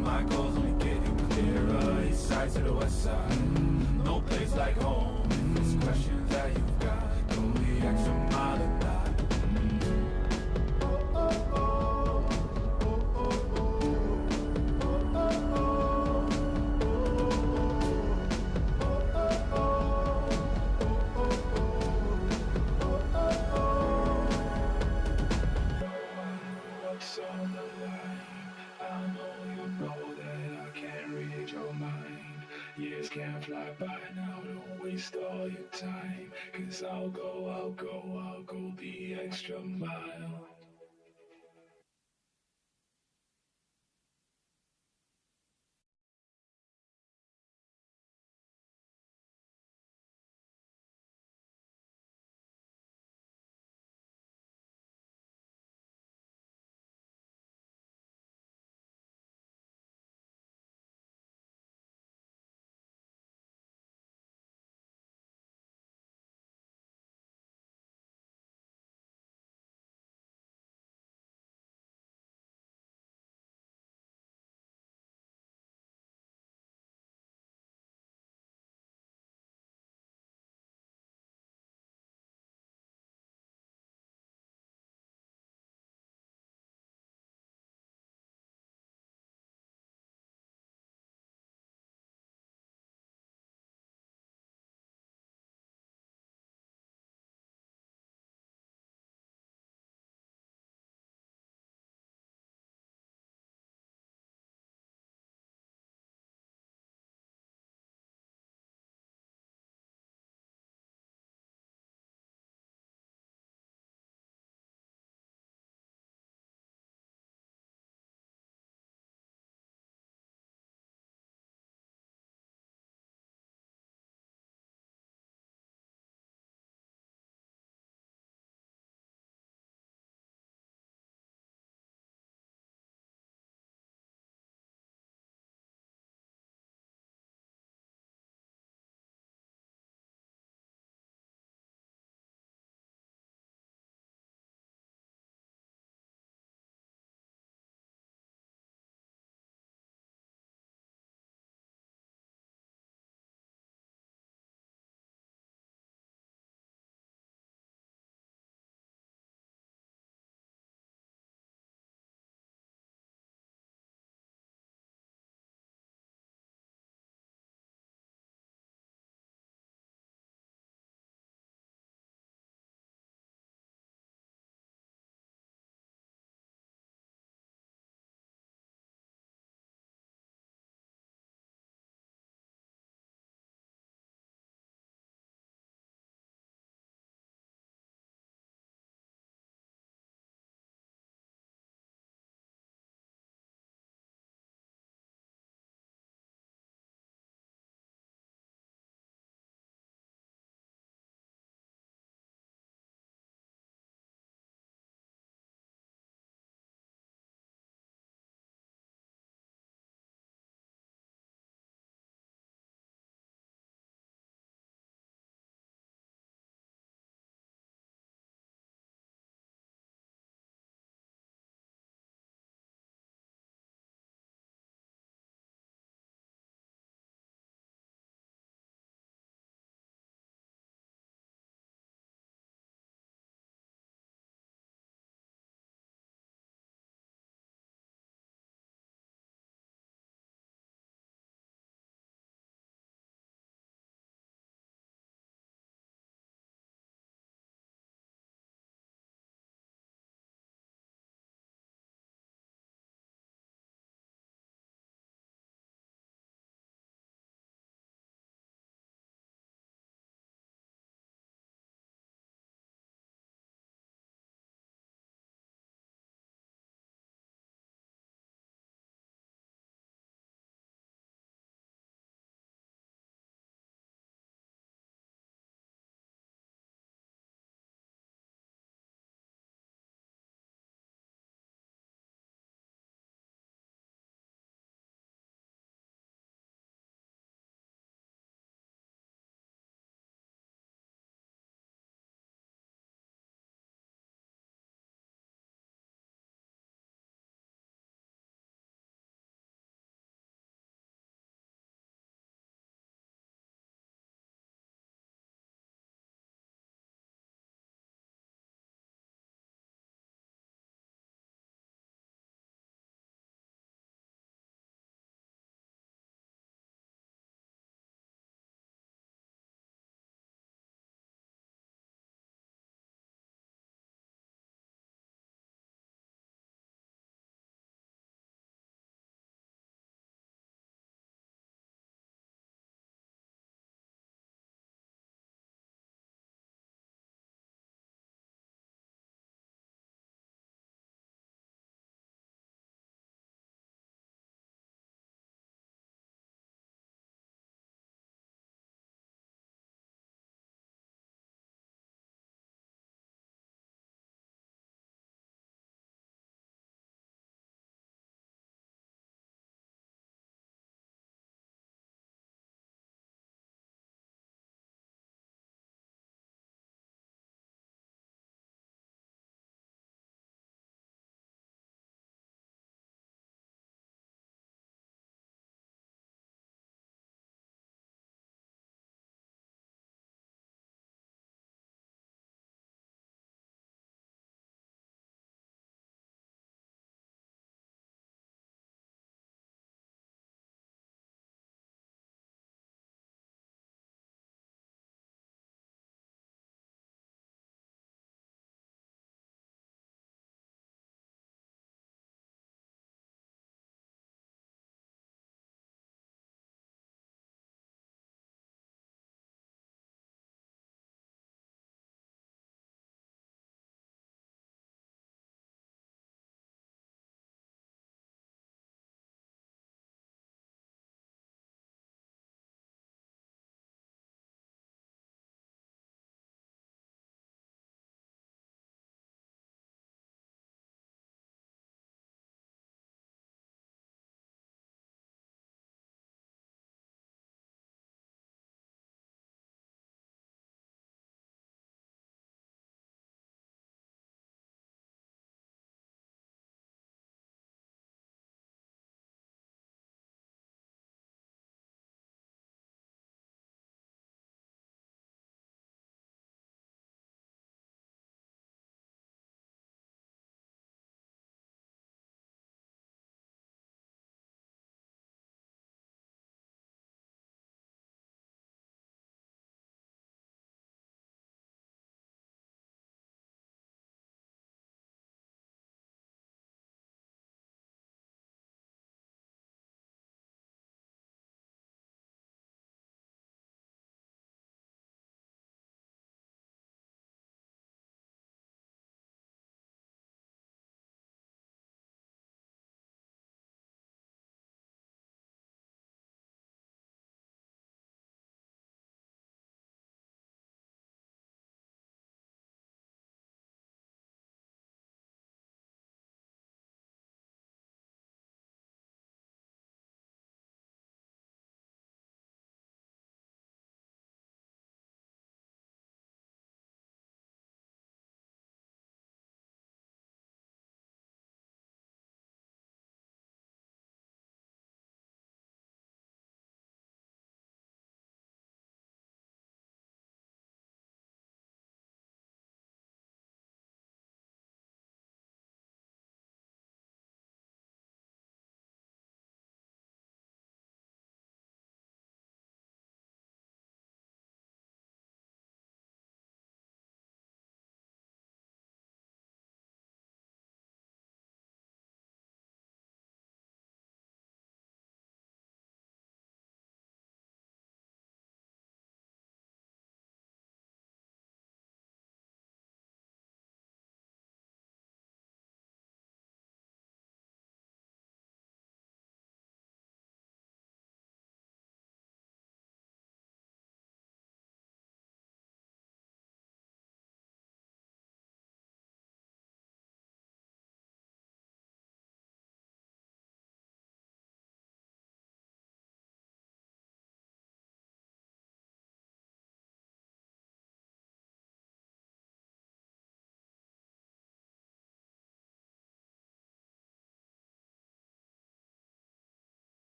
My goals only getting clearer. East side to the west side, no place like home. If it's questions that you've got, go the extra mile and night. What's on the line? I know you know that I can't read your mind. Years can't fly by now, don't waste all your time. Cause I'll go the extra mile.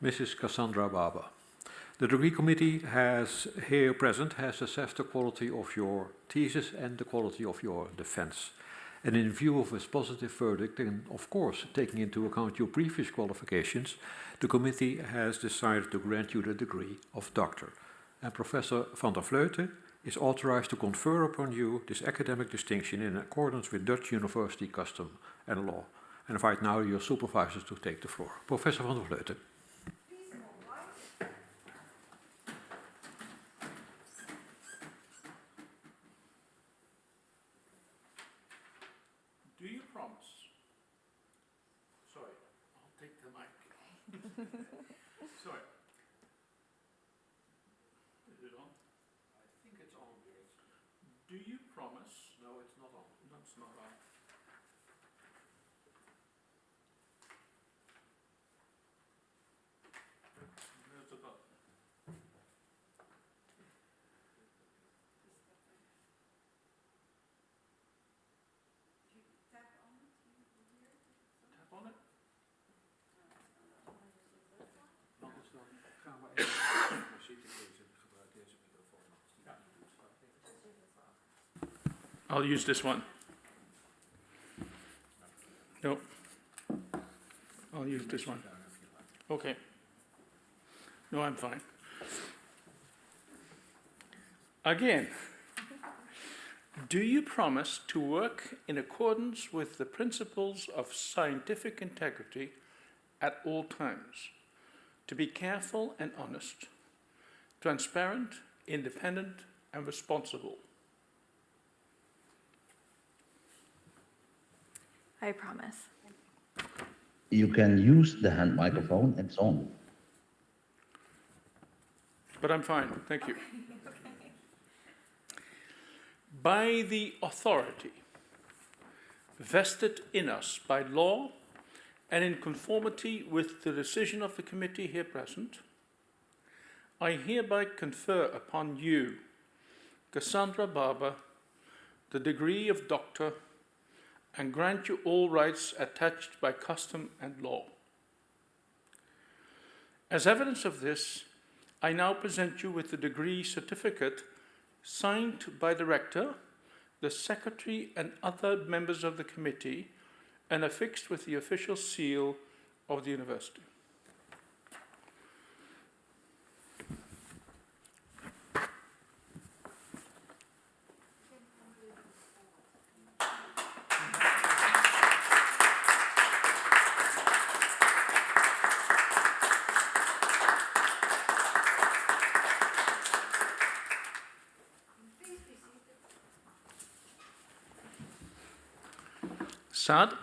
Mrs. Cassandra Barber. The degree committee has here present has assessed the quality of your thesis and the quality of your defense. And in view of its positive verdict, and of course taking into account your previous qualifications, the committee has decided to grant you the degree of doctor. And Professor van der Vleuten is authorized to confer upon you this academic distinction in accordance with Dutch university custom and law. And invite now your supervisors to take the floor. Professor van der Vleuten. Do you promise? Sorry, I'll take the mic. Sorry. Is it on? I think it's on. Do you promise? No, it's not on. That's not on. There's the button. Tap on it. Anders dan gaan we even zitten lezen. Gebruik deze microfoon. Ja. I'll use this one. No. I'll use this one. Okay. No, I'm fine. Again, do you promise to work in accordance with the principles of scientific integrity at all times, to be careful and honest, transparent, independent, and responsible? I promise. You can use the hand microphone, it's on. But I'm fine, thank you. By the authority vested in us by law and in conformity with the decision of the committee here present, I hereby confer upon you, Cassandra Barber, the degree of doctor and grant you all rights attached by custom and law. As evidence of this, I now present you with the degree certificate signed by the rector, the secretary, and other members of the committee, and affixed with the official seal of the university. Saad?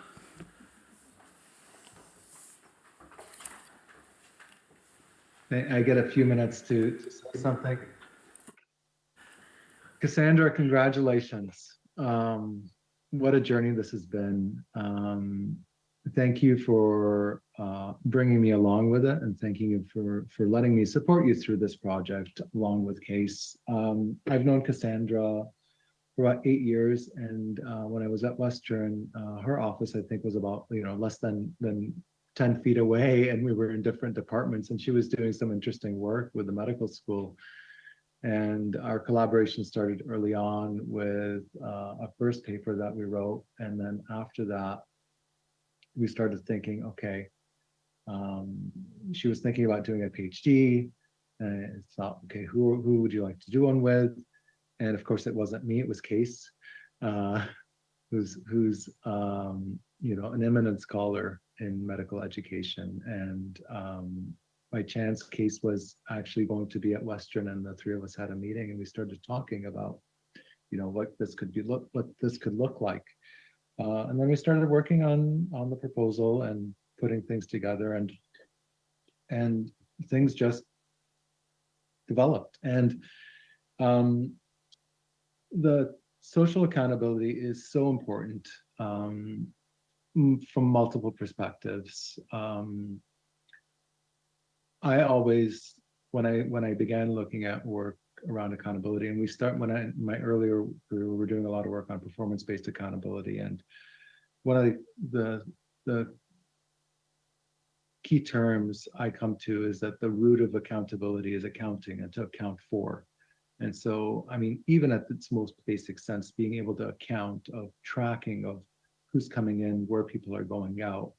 I get a few minutes to say something. Cassandra, congratulations. What a journey this has been. Thank you for bringing me along with it, and thank you for letting me support you through this project along with Case. I've known Cassandra for about 8 years, and when I was at Western, her office I think was about less than 10 feet away, and we were in different departments, and she was doing some interesting work with the medical school. And our collaboration started early on with a first paper that we wrote, and then after that we started thinking, okay, she was thinking about doing a PhD, and I thought, okay, who would you like to do one with? And of course, it wasn't me; it was Case, who's an eminent scholar in medical education. And by chance, Case was actually going to be at Western, and the three of us had a meeting, and we started talking about, what this could look like. And then we started working on the proposal and putting things together, and things just developed. And the social accountability is so important from multiple perspectives. I always, when I began looking at work around accountability, and in my earlier career, we were doing a lot of work on performance-based accountability, and one of the key terms I come to is that the root of accountability is accounting and to account for. And so, I mean, even at its most basic sense, being able to account of tracking of who's coming in, where people are going out,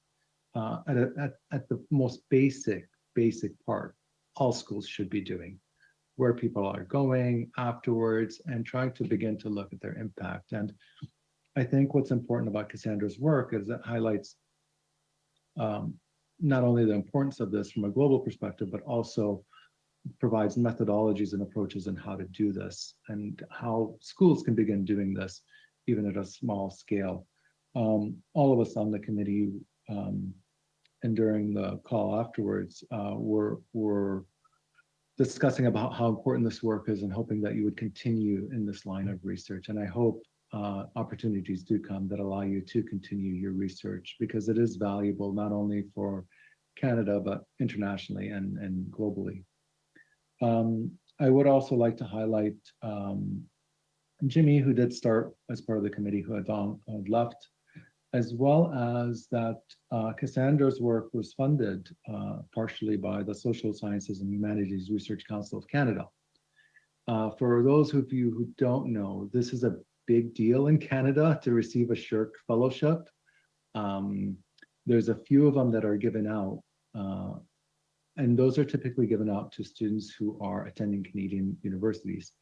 at the most basic part, all schools should be doing, where people are going afterwards and trying to begin to look at their impact. And I think what's important about Cassandra's work is it highlights not only the importance of this from a global perspective, but also provides methodologies and approaches on how to do this and how schools can begin doing this, even at a small scale. All of us on the committee and during the call afterwards were discussing about how important this work is and hoping that you would continue in this line of research. And I hope opportunities do come that allow you to continue your research, because it is valuable not only for Canada, but internationally and globally. I would also like to highlight Jimmy, who did start as part of the committee, who had left, as well as that Cassandra's work was funded partially by the Social Sciences and Humanities Research Council of Canada. For those of you who don't know, this is a big deal in Canada to receive a SSHRC fellowship. There's a few of them that are given out, and those are typically given out to students who are attending Canadian universities.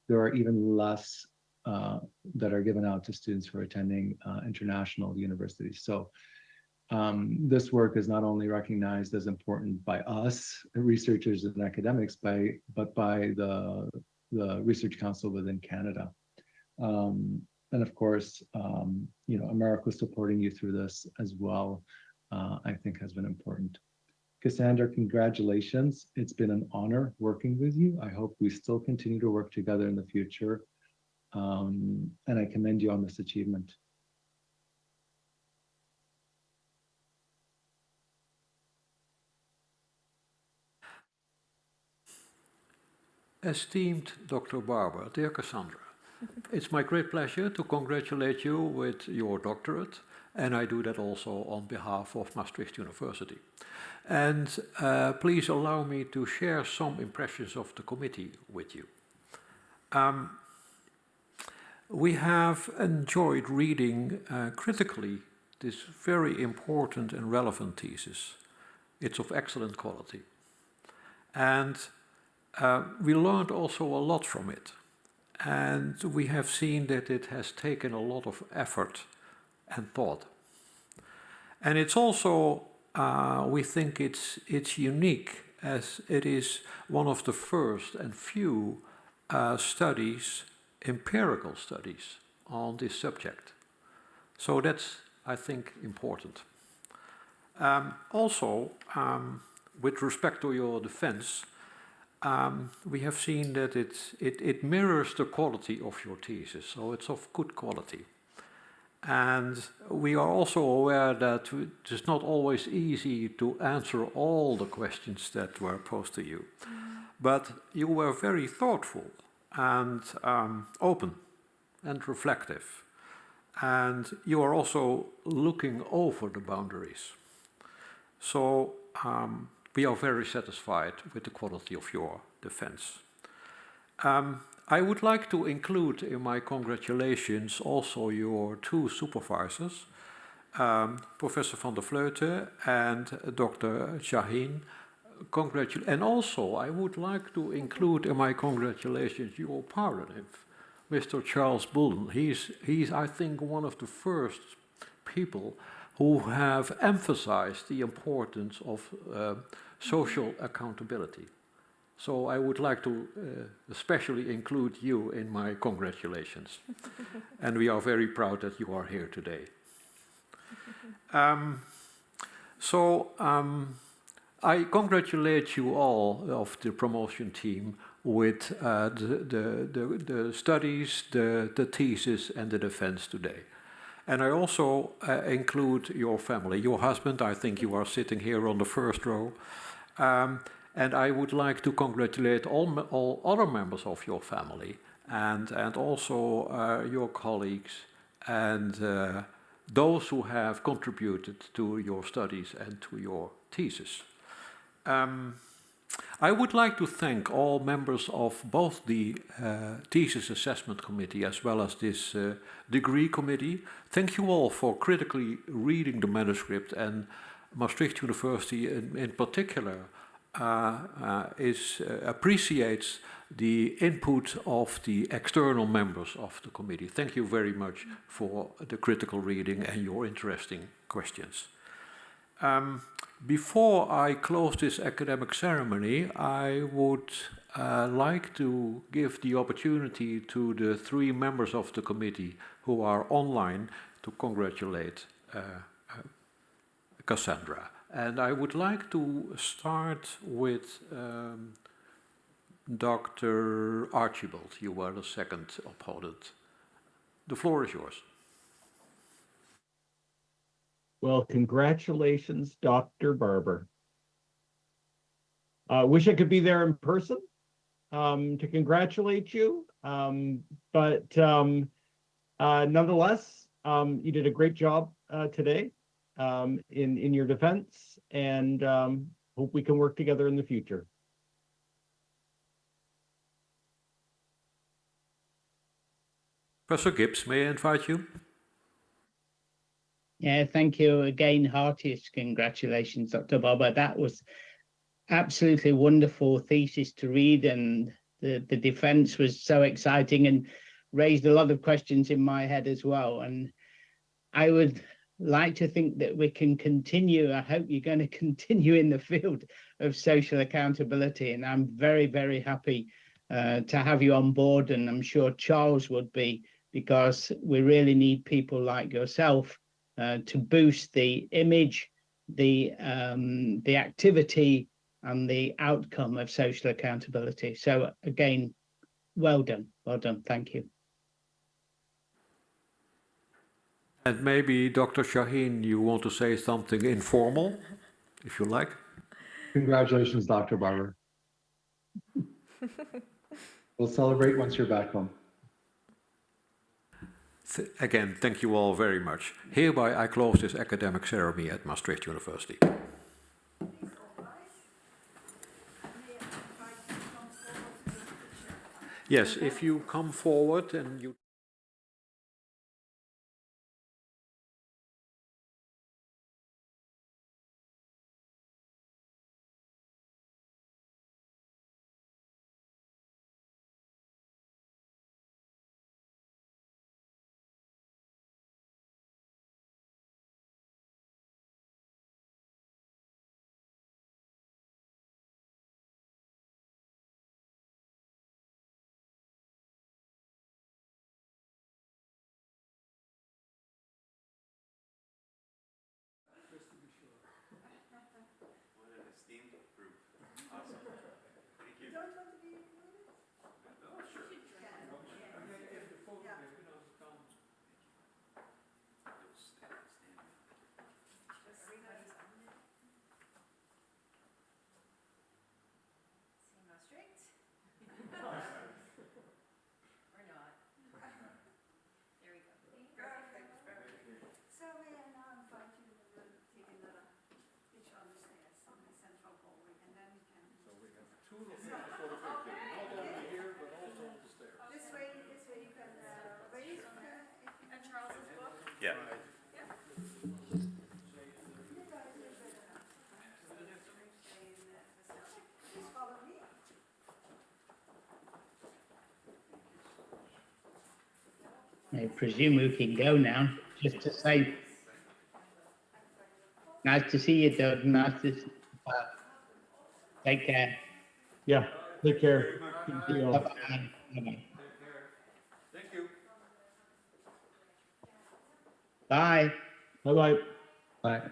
There are even less that are given out to students who are attending international universities. So this work is not only recognized as important by us, researchers and academics, but by the Research Council within Canada. And of course, you know, America supporting you through this as well, I think has been important. Cassandra, congratulations. It's been an honor working with you. I hope we still continue to work together in the future. And I commend you on this achievement. Esteemed Dr. Barber, dear Cassandra, it's my great pleasure to congratulate you with your doctorate, and I do that also on behalf of Maastricht University. And please allow me to share some impressions of the committee with you. We have enjoyed reading critically this very important and relevant thesis. It's of excellent quality. And we learned also a lot from it. And we have seen that it has taken a lot of effort and thought. And it's also, we think it's unique, as it is one of the first and few studies, empirical studies, on this subject. So that's, I think, important. Also, with respect to your defense, we have seen that it mirrors the quality of your thesis, so it's of good quality. And we are also aware that it is not always easy to answer all the questions that were posed to you. But you were very thoughtful and open and reflective. And you are also looking over the boundaries. So we are very satisfied with the quality of your defense. I would like to include in my congratulations also your two supervisors, Professor van der Vleuten and Dr. Shaheen. And also I would like to include in my congratulations your partner, Mr. Charles Bullen. He's I think one of the first people who have emphasized the importance of social accountability. So I would like to especially include you in my congratulations. And we are very proud that you are here today. I congratulate you all of the promotion team with the studies, the thesis and the defense today. And I also include your family. Your husband, I think you are sitting here on the first row. And I would like to congratulate all other members of your family and also your colleagues and those who have contributed to your studies and to your thesis. I would like to thank all members of both the thesis assessment committee as well as this degree committee. Thank you all for critically reading the manuscript, and Maastricht University in particular appreciates the input of the external members of the committee. Thank you very much for the critical reading and your interesting questions. Before I close this academic ceremony, I would like to give the opportunity to the 3 members of the committee who are online to congratulate Cassandra. And I would like to start with Dr. Archibald. You were the second opponent. The floor is yours. Well, congratulations, Dr. Barber. Wish I could be there in person to congratulate you, but nonetheless, you did a great job today in your defense, and hope we can work together in the future. Professor Gibbs, may I invite you? Yeah, thank you again. Heartiest congratulations, Dr. Barber. That was absolutely wonderful thesis to read, and the defense was so exciting and raised a lot of questions in my head as well. And I would like to think that we can continue. I hope you're going to continue in the field of social accountability, and I'm very, very happy to have you on board, and I'm sure Charles would be, because we really need people like yourself to boost the image, the activity, and the outcome of social accountability. So again, well done, thank you. And maybe Dr. Shaheen, you want to say something informal, if you like? Congratulations, Dr. Barber. We'll celebrate once you're back home. Again, thank you all very much. Hereby I close this academic ceremony at Maastricht University. Yes, if you come forward and you... Yeah. I presume we can go now. Just to say, nice to see you, Doug. Nice to see you. Take care. Yeah, take care. Bye-bye. Bye-bye. Thank you. Bye. Bye-bye. Bye.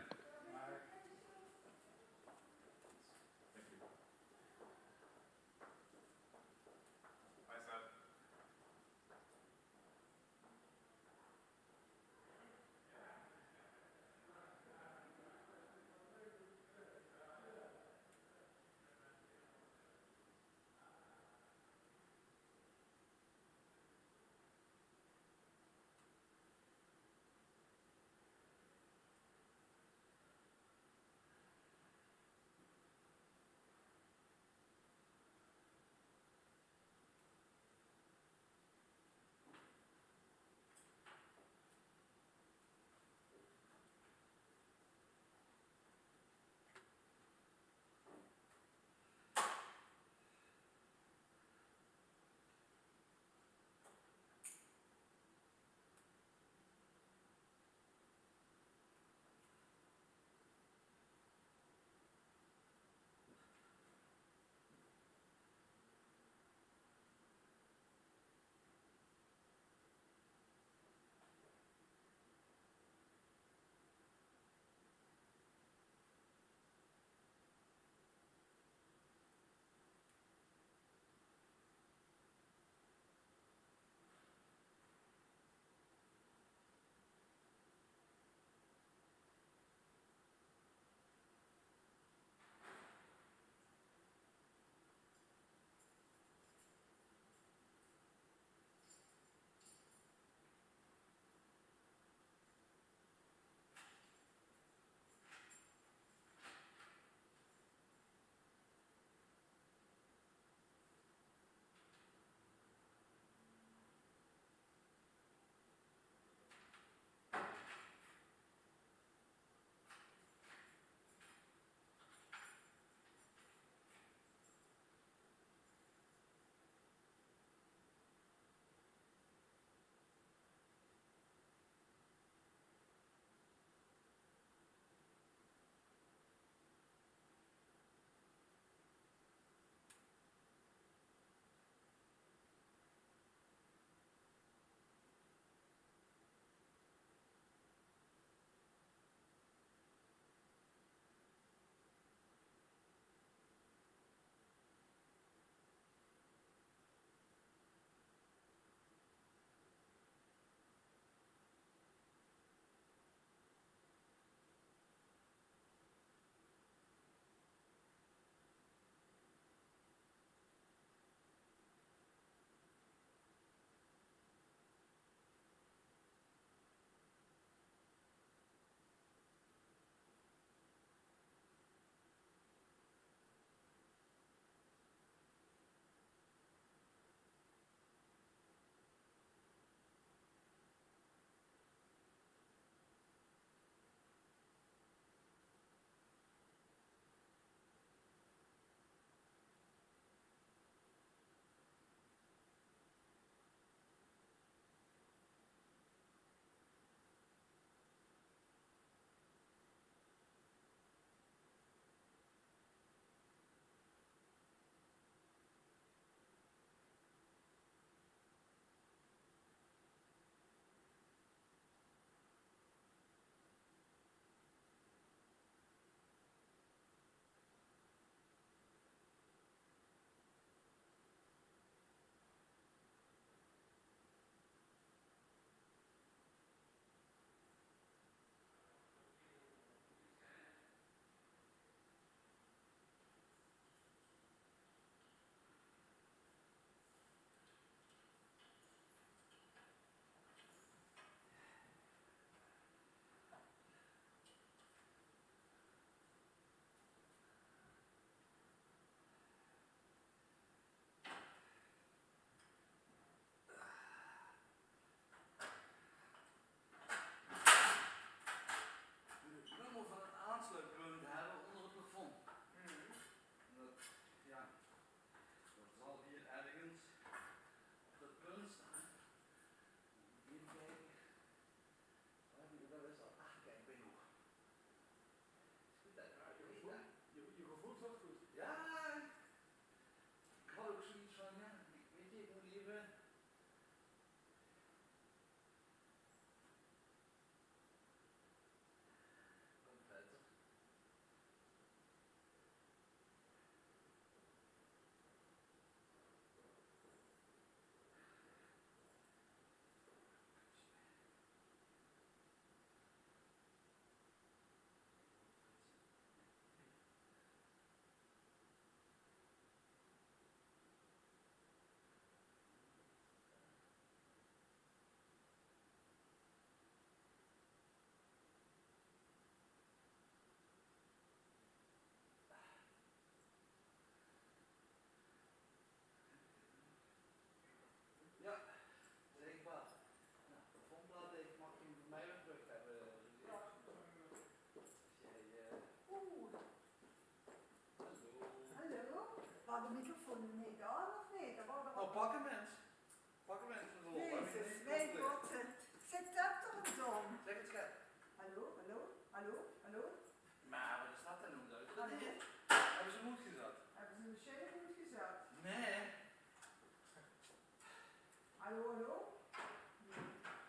Hallo, hallo?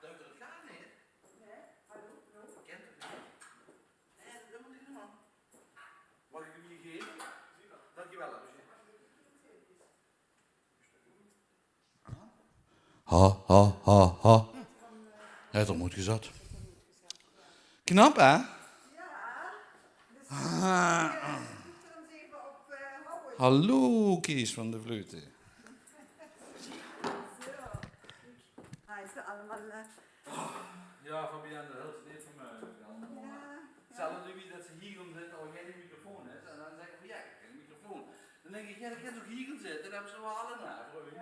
Dat het gaat niet. Nee, hallo, hallo? Kent het niet. Nee, dat moet ik niet doen. Mag ik hem hier geven? Dankjewel. Ha, ha, ha, ha. Hij heeft er moed gezet. Knap, hè? Ja. Hallo, Kees van de Vleuten. Zo. Hij is allemaal... Ja, Fabienne, dat helpt niet van mij. Hetzelfde wie dat ze hier gaan zitten, al geen microfoon is. En dan zeggen van ja, ik heb een microfoon. Dan denk ik, ja, dat kan toch hier gaan zitten? Dan hebben ze wel alle naar voor u.